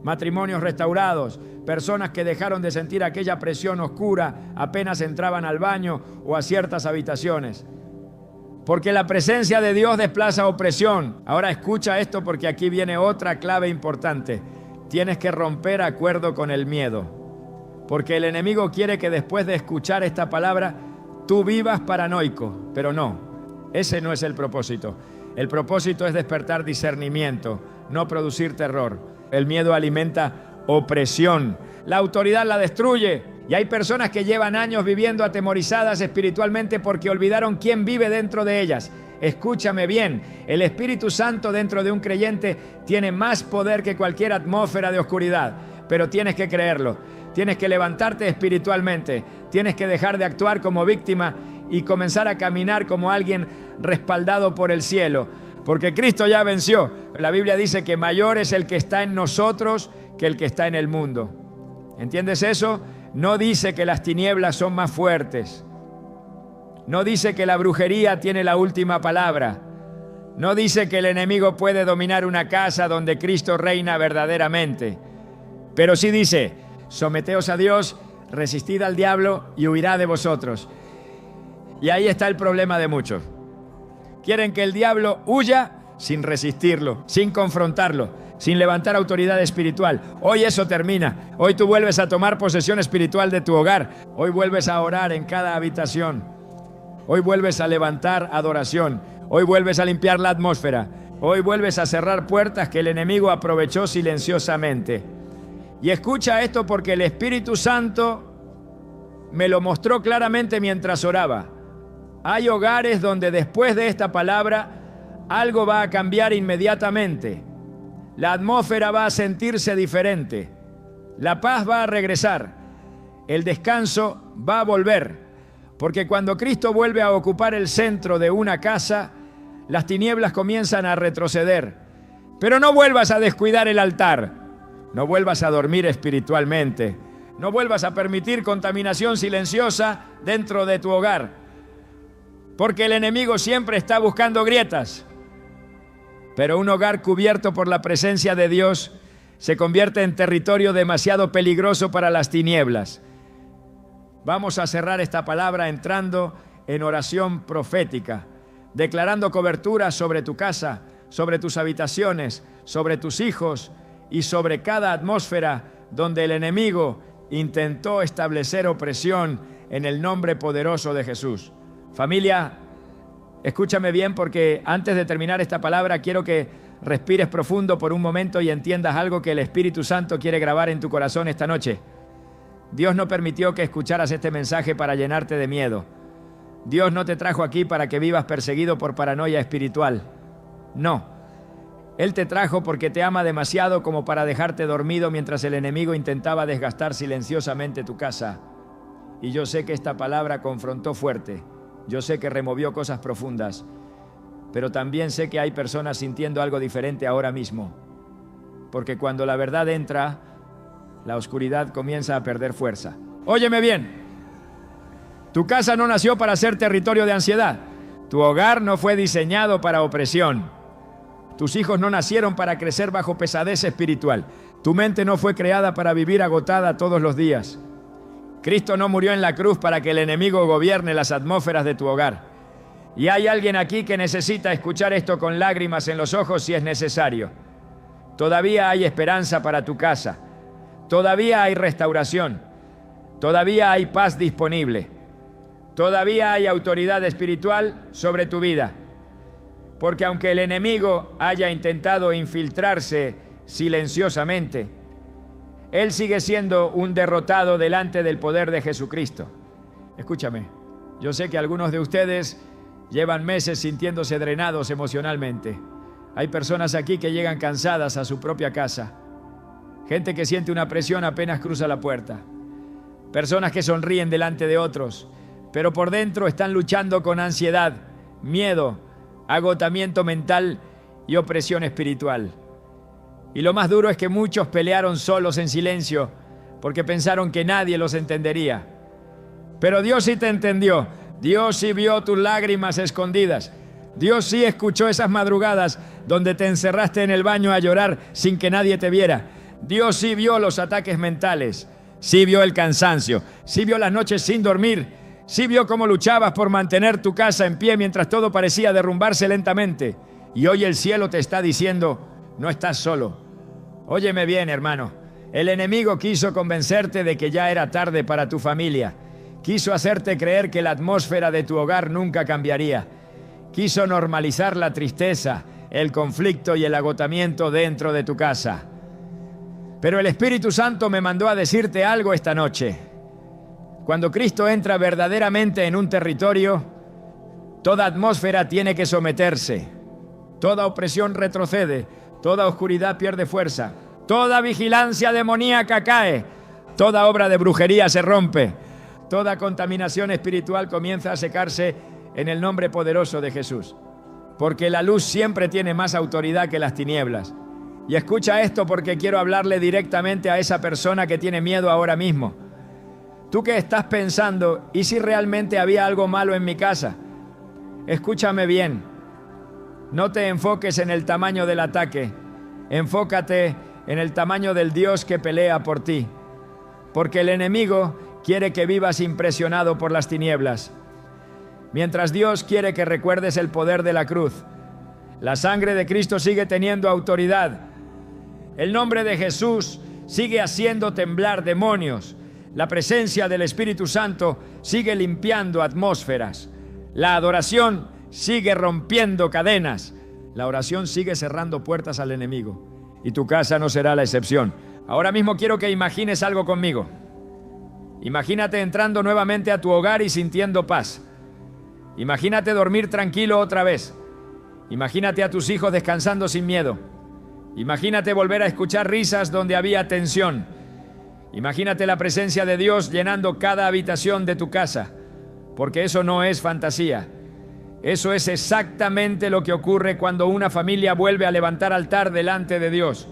matrimonios restaurados, personas que dejaron de sentir aquella presión oscura apenas entraban al baño o a ciertas habitaciones. Porque la presencia de Dios desplaza opresión. Ahora escucha esto, porque aquí viene otra clave importante. Tienes que romper acuerdo con el miedo. Porque el enemigo quiere que después de escuchar esta palabra, tú vivas paranoico. Pero no, ese no es el propósito. El propósito es despertar discernimiento, no producir terror. El miedo alimenta opresión. La autoridad la destruye. Y hay personas que llevan años viviendo atemorizadas espiritualmente porque olvidaron quién vive dentro de ellas. Escúchame bien, el Espíritu Santo dentro de un creyente tiene más poder que cualquier atmósfera de oscuridad, pero tienes que creerlo. Tienes que levantarte espiritualmente, tienes que dejar de actuar como víctima y comenzar a caminar como alguien respaldado por el cielo, porque Cristo ya venció. La Biblia dice que mayor es el que está en nosotros que el que está en el mundo. ¿Entiendes eso? No dice que las tinieblas son más fuertes. No dice que la brujería tiene la última palabra. No dice que el enemigo puede dominar una casa donde Cristo reina verdaderamente. Pero sí dice, someteos a Dios, resistid al diablo y huirá de vosotros. Y ahí está el problema de muchos. Quieren que el diablo huya sin resistirlo, sin confrontarlo, sin levantar autoridad espiritual. Hoy eso termina. Hoy tú vuelves a tomar posesión espiritual de tu hogar. Hoy vuelves a orar en cada habitación. Hoy vuelves a levantar adoración. Hoy vuelves a limpiar la atmósfera. Hoy vuelves a cerrar puertas que el enemigo aprovechó silenciosamente. Y escucha esto porque el Espíritu Santo me lo mostró claramente mientras oraba. Hay hogares donde después de esta palabra algo va a cambiar inmediatamente. La atmósfera va a sentirse diferente. La paz va a regresar. El descanso va a volver. Porque cuando Cristo vuelve a ocupar el centro de una casa, las tinieblas comienzan a retroceder. Pero no vuelvas a descuidar el altar. No vuelvas a dormir espiritualmente. No vuelvas a permitir contaminación silenciosa dentro de tu hogar. Porque el enemigo siempre está buscando grietas. Pero un hogar cubierto por la presencia de Dios se convierte en territorio demasiado peligroso para las tinieblas. Vamos a cerrar esta palabra entrando en oración profética, declarando cobertura sobre tu casa, sobre tus habitaciones, sobre tus hijos y sobre cada atmósfera donde el enemigo intentó establecer opresión en el nombre poderoso de Jesús. Familia, escúchame bien porque antes de terminar esta palabra quiero que respires profundo por un momento y entiendas algo que el Espíritu Santo quiere grabar en tu corazón esta noche. Dios no permitió que escucharas este mensaje para llenarte de miedo. Dios no te trajo aquí para que vivas perseguido por paranoia espiritual. No. Él te trajo porque te ama demasiado como para dejarte dormido mientras el enemigo intentaba desgastar silenciosamente tu casa. Y yo sé que esta palabra confrontó fuerte. Yo sé que removió cosas profundas. Pero también sé que hay personas sintiendo algo diferente ahora mismo. Porque cuando la verdad entra, la oscuridad comienza a perder fuerza. Óyeme bien. Tu casa no nació para ser territorio de ansiedad. Tu hogar no fue diseñado para opresión. Tus hijos no nacieron para crecer bajo pesadez espiritual. Tu mente no fue creada para vivir agotada todos los días. Cristo no murió en la cruz para que el enemigo gobierne las atmósferas de tu hogar. Y hay alguien aquí que necesita escuchar esto con lágrimas en los ojos si es necesario. Todavía hay esperanza para tu casa. Todavía hay restauración. Todavía hay paz disponible. Todavía hay autoridad espiritual sobre tu vida. Porque aunque el enemigo haya intentado infiltrarse silenciosamente, él sigue siendo un derrotado delante del poder de Jesucristo. Escúchame, yo sé que algunos de ustedes llevan meses sintiéndose drenados emocionalmente. Hay personas aquí que llegan cansadas a su propia casa. Gente que siente una presión apenas cruza la puerta. Personas que sonríen delante de otros, pero por dentro están luchando con ansiedad, miedo, agotamiento mental y opresión espiritual. Y lo más duro es que muchos pelearon solos en silencio porque pensaron que nadie los entendería. Pero Dios sí te entendió. Dios sí vio tus lágrimas escondidas. Dios sí escuchó esas madrugadas donde te encerraste en el baño a llorar sin que nadie te viera. Dios sí vio los ataques mentales. Sí vio el cansancio. Sí vio las noches sin dormir. Sí vio cómo luchabas por mantener tu casa en pie mientras todo parecía derrumbarse lentamente. Y hoy el cielo te está diciendo, no estás solo. Óyeme bien, hermano. El enemigo quiso convencerte de que ya era tarde para tu familia. Quiso hacerte creer que la atmósfera de tu hogar nunca cambiaría. Quiso normalizar la tristeza, el conflicto y el agotamiento dentro de tu casa. Pero el Espíritu Santo me mandó a decirte algo esta noche. Cuando Cristo entra verdaderamente en un territorio, toda atmósfera tiene que someterse. Toda opresión retrocede, toda oscuridad pierde fuerza, toda vigilancia demoníaca cae, toda obra de brujería se rompe, toda contaminación espiritual comienza a secarse en el nombre poderoso de Jesús. Porque la luz siempre tiene más autoridad que las tinieblas. Y escucha esto porque quiero hablarle directamente a esa persona que tiene miedo ahora mismo. Tú que estás pensando, ¿y si realmente había algo malo en mi casa? Escúchame bien. No te enfoques en el tamaño del ataque. Enfócate en el tamaño del Dios que pelea por ti. Porque el enemigo quiere que vivas impresionado por las tinieblas. Mientras Dios quiere que recuerdes el poder de la cruz. La sangre de Cristo sigue teniendo autoridad. El nombre de Jesús sigue haciendo temblar demonios. La presencia del Espíritu Santo sigue limpiando atmósferas. La adoración sigue rompiendo cadenas. La oración sigue cerrando puertas al enemigo. Y tu casa no será la excepción. Ahora mismo quiero que imagines algo conmigo. Imagínate entrando nuevamente a tu hogar y sintiendo paz. Imagínate dormir tranquilo otra vez. Imagínate a tus hijos descansando sin miedo. Imagínate volver a escuchar risas donde había tensión. Imagínate la presencia de Dios llenando cada habitación de tu casa. Porque eso no es fantasía. Eso es exactamente lo que ocurre cuando una familia vuelve a levantar altar delante de Dios.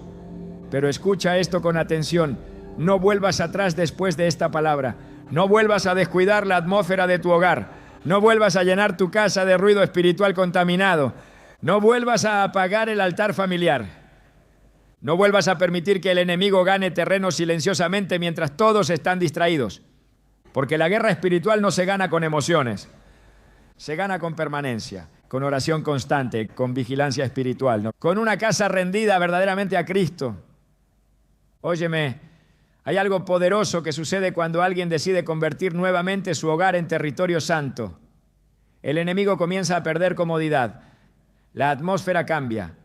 Pero escucha esto con atención. No vuelvas atrás después de esta palabra. No vuelvas a descuidar la atmósfera de tu hogar. No vuelvas a llenar tu casa de ruido espiritual contaminado. No vuelvas a apagar el altar familiar. No vuelvas a permitir que el enemigo gane terreno silenciosamente mientras todos están distraídos. Porque la guerra espiritual no se gana con emociones. Se gana con permanencia, con oración constante, con vigilancia espiritual, ¿no? Con una casa rendida verdaderamente a Cristo. Óyeme, hay algo poderoso que sucede cuando alguien decide convertir nuevamente su hogar en territorio santo. El enemigo comienza a perder comodidad. La atmósfera cambia.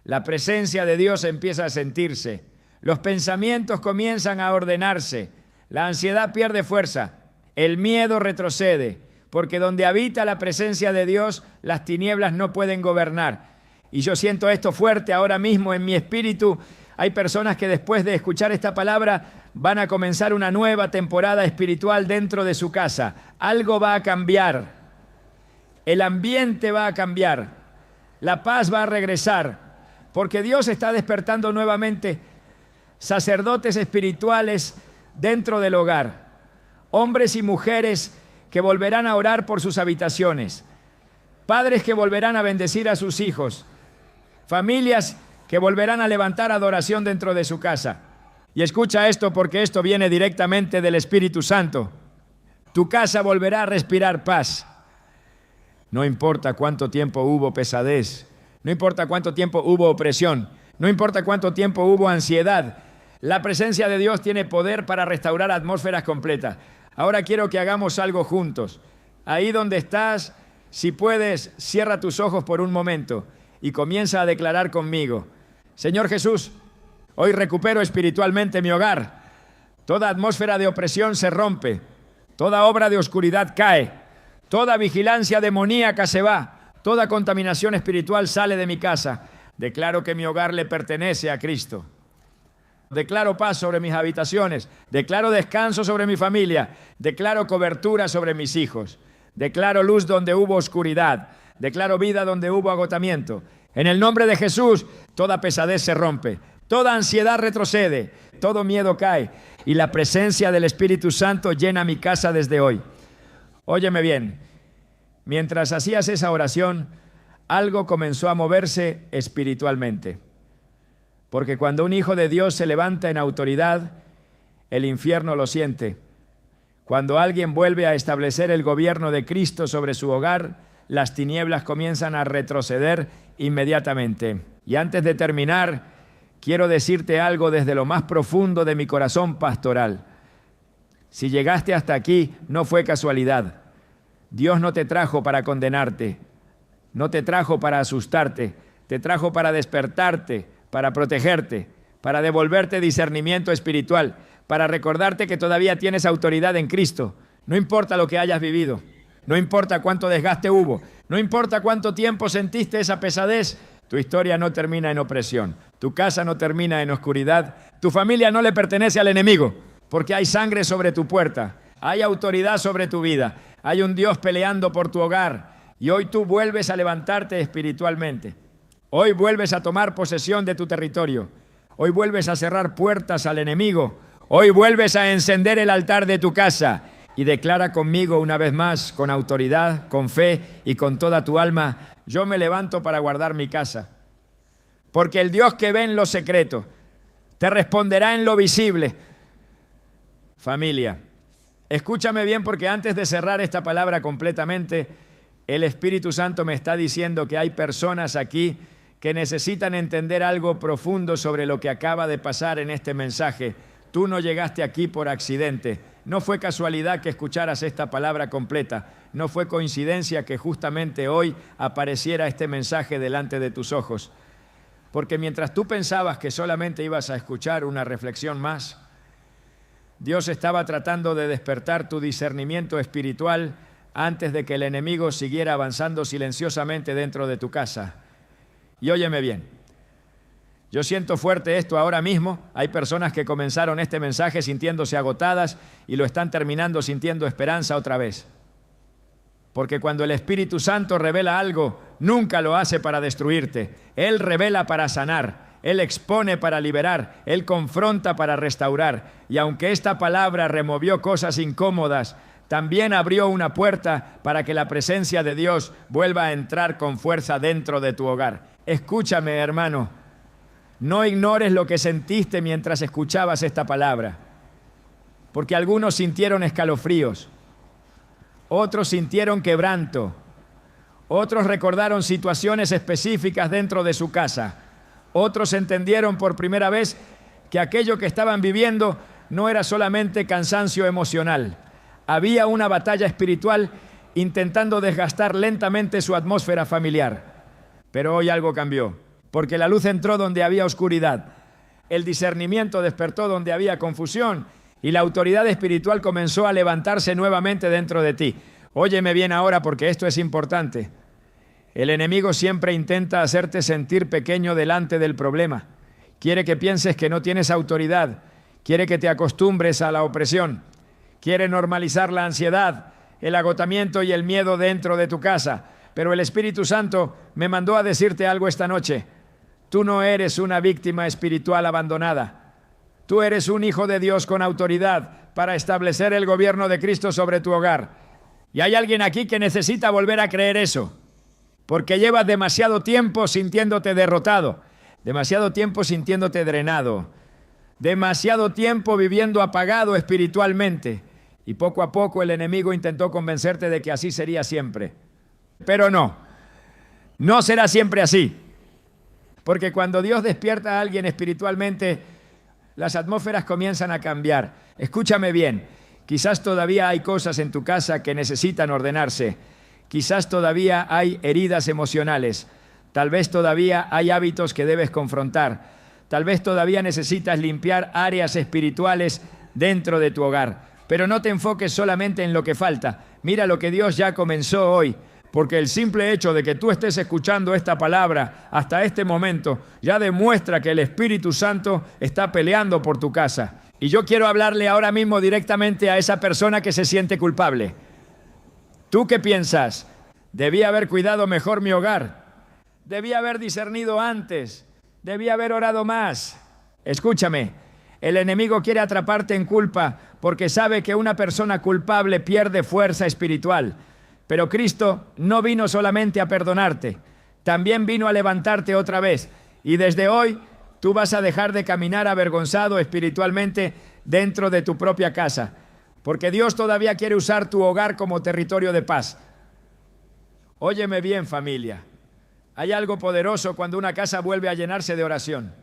La presencia de Dios empieza a sentirse. Los pensamientos comienzan a ordenarse. La ansiedad pierde fuerza. El miedo retrocede. Porque donde habita la presencia de Dios, las tinieblas no pueden gobernar. Y yo siento esto fuerte ahora mismo en mi espíritu. Hay personas que después de escuchar esta palabra van a comenzar una nueva temporada espiritual dentro de su casa. Algo va a cambiar. El ambiente va a cambiar. La paz va a regresar. Porque Dios está despertando nuevamente sacerdotes espirituales dentro del hogar. Hombres y mujeres que volverán a orar por sus habitaciones. Padres que volverán a bendecir a sus hijos. Familias que volverán a levantar adoración dentro de su casa. Y escucha esto porque esto viene directamente del Espíritu Santo. Tu casa volverá a respirar paz. No importa cuánto tiempo hubo pesadez. No importa cuánto tiempo hubo opresión. No importa cuánto tiempo hubo ansiedad. La presencia de Dios tiene poder para restaurar atmósferas completas. Ahora quiero que hagamos algo juntos. Ahí donde estás, si puedes, cierra tus ojos por un momento y comienza a declarar conmigo. Señor Jesús, hoy recupero espiritualmente mi hogar. Toda atmósfera de opresión se rompe. Toda obra de oscuridad cae. Toda vigilancia demoníaca se va. Toda contaminación espiritual sale de mi casa. Declaro que mi hogar le pertenece a Cristo. Declaro paz sobre mis habitaciones. Declaro descanso sobre mi familia. Declaro cobertura sobre mis hijos. Declaro luz donde hubo oscuridad. Declaro vida donde hubo agotamiento. En el nombre de Jesús, toda pesadez se rompe. Toda ansiedad retrocede. Todo miedo cae. Y la presencia del Espíritu Santo llena mi casa desde hoy. Óyeme bien. Mientras hacías esa oración, algo comenzó a moverse espiritualmente. Porque cuando un hijo de Dios se levanta en autoridad, el infierno lo siente. Cuando alguien vuelve a establecer el gobierno de Cristo sobre su hogar, las tinieblas comienzan a retroceder inmediatamente. Y antes de terminar, quiero decirte algo desde lo más profundo de mi corazón pastoral. Si llegaste hasta aquí, no fue casualidad. Dios no te trajo para condenarte, no te trajo para asustarte, te trajo para despertarte, para protegerte, para devolverte discernimiento espiritual, para recordarte que todavía tienes autoridad en Cristo. No importa lo que hayas vivido, no importa cuánto desgaste hubo, no importa cuánto tiempo sentiste esa pesadez, tu historia no termina en opresión, tu casa no termina en oscuridad, tu familia no le pertenece al enemigo, porque hay sangre sobre tu puerta, hay autoridad sobre tu vida, hay un Dios peleando por tu hogar y hoy tú vuelves a levantarte espiritualmente. Hoy vuelves a tomar posesión de tu territorio. Hoy vuelves a cerrar puertas al enemigo. Hoy vuelves a encender el altar de tu casa. Y declara conmigo una vez más, con autoridad, con fe y con toda tu alma, yo me levanto para guardar mi casa. Porque el Dios que ve en lo secreto, te responderá en lo visible. Familia, escúchame bien porque antes de cerrar esta palabra completamente, el Espíritu Santo me está diciendo que hay personas aquí que necesitan entender algo profundo sobre lo que acaba de pasar en este mensaje. Tú no llegaste aquí por accidente. No fue casualidad que escucharas esta palabra completa. No fue coincidencia que justamente hoy apareciera este mensaje delante de tus ojos. Porque mientras tú pensabas que solamente ibas a escuchar una reflexión más, Dios estaba tratando de despertar tu discernimiento espiritual antes de que el enemigo siguiera avanzando silenciosamente dentro de tu casa. Y óyeme bien, yo siento fuerte esto ahora mismo. Hay personas que comenzaron este mensaje sintiéndose agotadas y lo están terminando sintiendo esperanza otra vez. Porque cuando el Espíritu Santo revela algo, nunca lo hace para destruirte. Él revela para sanar. Él expone para liberar, Él confronta para restaurar. Y aunque esta palabra removió cosas incómodas, también abrió una puerta para que la presencia de Dios vuelva a entrar con fuerza dentro de tu hogar. Escúchame, hermano, no ignores lo que sentiste mientras escuchabas esta palabra, porque algunos sintieron escalofríos, otros sintieron quebranto, otros recordaron situaciones específicas dentro de su casa. Otros entendieron por primera vez que aquello que estaban viviendo no era solamente cansancio emocional. Había una batalla espiritual intentando desgastar lentamente su atmósfera familiar. Pero hoy algo cambió, porque la luz entró donde había oscuridad. El discernimiento despertó donde había confusión y la autoridad espiritual comenzó a levantarse nuevamente dentro de ti. Óyeme bien ahora, porque esto es importante. El enemigo siempre intenta hacerte sentir pequeño delante del problema. Quiere que pienses que no tienes autoridad. Quiere que te acostumbres a la opresión. Quiere normalizar la ansiedad, el agotamiento y el miedo dentro de tu casa. Pero el Espíritu Santo me mandó a decirte algo esta noche. Tú no eres una víctima espiritual abandonada. Tú eres un hijo de Dios con autoridad para establecer el gobierno de Cristo sobre tu hogar. Y hay alguien aquí que necesita volver a creer eso. Porque llevas demasiado tiempo sintiéndote derrotado, demasiado tiempo sintiéndote drenado, demasiado tiempo viviendo apagado espiritualmente. Y poco a poco el enemigo intentó convencerte de que así sería siempre. Pero no será siempre así. Porque cuando Dios despierta a alguien espiritualmente, las atmósferas comienzan a cambiar. Escúchame bien, quizás todavía hay cosas en tu casa que necesitan ordenarse. Quizás todavía hay heridas emocionales, tal vez todavía hay hábitos que debes confrontar, tal vez todavía necesitas limpiar áreas espirituales dentro de tu hogar. Pero no te enfoques solamente en lo que falta, mira lo que Dios ya comenzó hoy, porque el simple hecho de que tú estés escuchando esta palabra hasta este momento ya demuestra que el Espíritu Santo está peleando por tu casa. Y yo quiero hablarle ahora mismo directamente a esa persona que se siente culpable. ¿Tú qué piensas? Debí haber cuidado mejor mi hogar. Debí haber discernido antes. Debí haber orado más. Escúchame, el enemigo quiere atraparte en culpa porque sabe que una persona culpable pierde fuerza espiritual. Pero Cristo no vino solamente a perdonarte, también vino a levantarte otra vez. Y desde hoy tú vas a dejar de caminar avergonzado espiritualmente dentro de tu propia casa. Porque Dios todavía quiere usar tu hogar como territorio de paz. Óyeme bien, familia. Hay algo poderoso cuando una casa vuelve a llenarse de oración.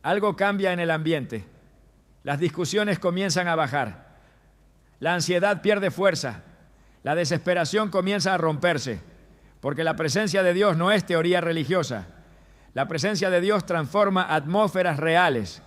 Algo cambia en el ambiente. Las discusiones comienzan a bajar. La ansiedad pierde fuerza. La desesperación comienza a romperse. Porque la presencia de Dios no es teoría religiosa. La presencia de Dios transforma atmósferas reales.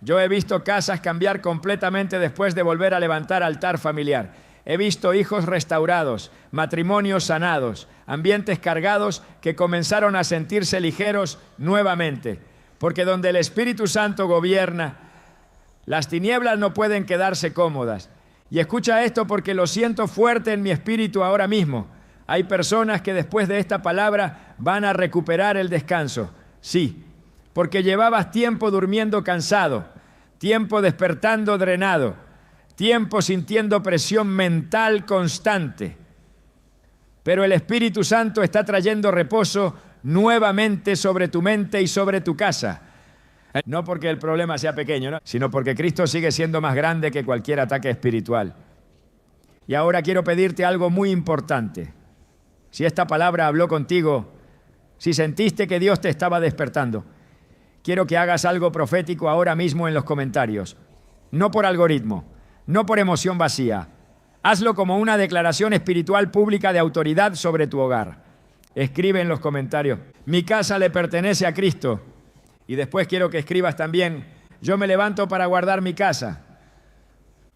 Yo he visto casas cambiar completamente después de volver a levantar altar familiar. He visto hijos restaurados, matrimonios sanados, ambientes cargados que comenzaron a sentirse ligeros nuevamente. Porque donde el Espíritu Santo gobierna, las tinieblas no pueden quedarse cómodas. Y escucha esto porque lo siento fuerte en mi espíritu ahora mismo. Hay personas que después de esta palabra van a recuperar el descanso. Sí. Porque llevabas tiempo durmiendo cansado, tiempo despertando drenado, tiempo sintiendo presión mental constante. Pero el Espíritu Santo está trayendo reposo nuevamente sobre tu mente y sobre tu casa. No porque el problema sea pequeño, ¿no? Sino porque Cristo sigue siendo más grande que cualquier ataque espiritual. Y ahora quiero pedirte algo muy importante. Si esta palabra habló contigo, si sentiste que Dios te estaba despertando, quiero que hagas algo profético ahora mismo en los comentarios. No por algoritmo. no por emoción vacía. Hazlo como una declaración espiritual pública de autoridad sobre tu hogar. Escribe en los comentarios: mi casa le pertenece a Cristo. Y después quiero que escribas también: yo me levanto para guardar mi casa.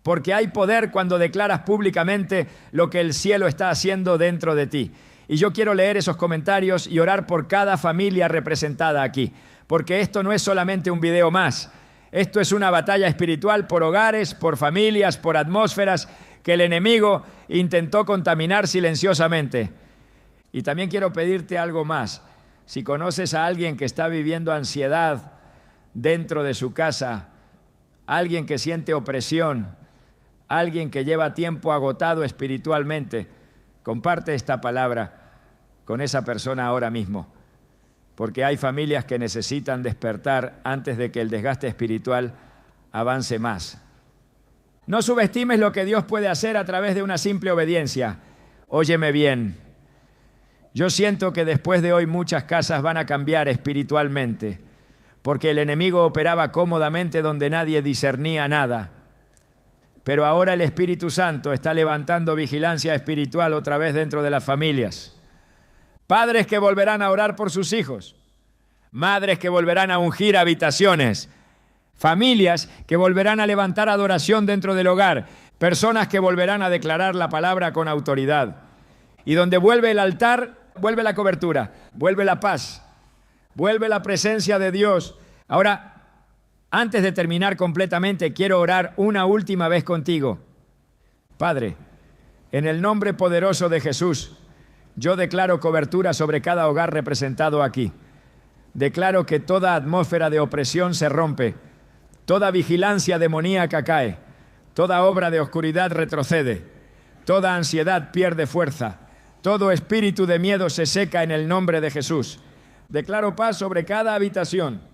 Porque hay poder cuando declaras públicamente lo que el cielo está haciendo dentro de ti. Y yo quiero leer esos comentarios y orar por cada familia representada aquí. Porque esto no es solamente un video más. Esto es una batalla espiritual por hogares, por familias, por atmósferas que el enemigo intentó contaminar silenciosamente. Y también quiero pedirte algo más. Si conoces a alguien que está viviendo ansiedad dentro de su casa, alguien que siente opresión, alguien que lleva tiempo agotado espiritualmente, comparte esta palabra con esa persona ahora mismo. Porque hay familias que necesitan despertar antes de que el desgaste espiritual avance más. No subestimes lo que Dios puede hacer a través de una simple obediencia. Óyeme bien. Yo siento que después de hoy muchas casas van a cambiar espiritualmente, porque el enemigo operaba cómodamente donde nadie discernía nada. Pero ahora el Espíritu Santo está levantando vigilancia espiritual otra vez dentro de las familias. Padres que volverán a orar por sus hijos, madres que volverán a ungir habitaciones, familias que volverán a levantar adoración dentro del hogar, personas que volverán a declarar la palabra con autoridad. Y donde vuelve el altar, vuelve la cobertura, vuelve la paz, vuelve la presencia de Dios. Ahora, antes de terminar completamente, quiero orar una última vez contigo. Padre, en el nombre poderoso de Jesús, yo declaro cobertura sobre cada hogar representado aquí. Declaro que toda atmósfera de opresión se rompe, toda vigilancia demoníaca cae, toda obra de oscuridad retrocede, toda ansiedad pierde fuerza, todo espíritu de miedo se seca en el nombre de Jesús. Declaro paz sobre cada habitación.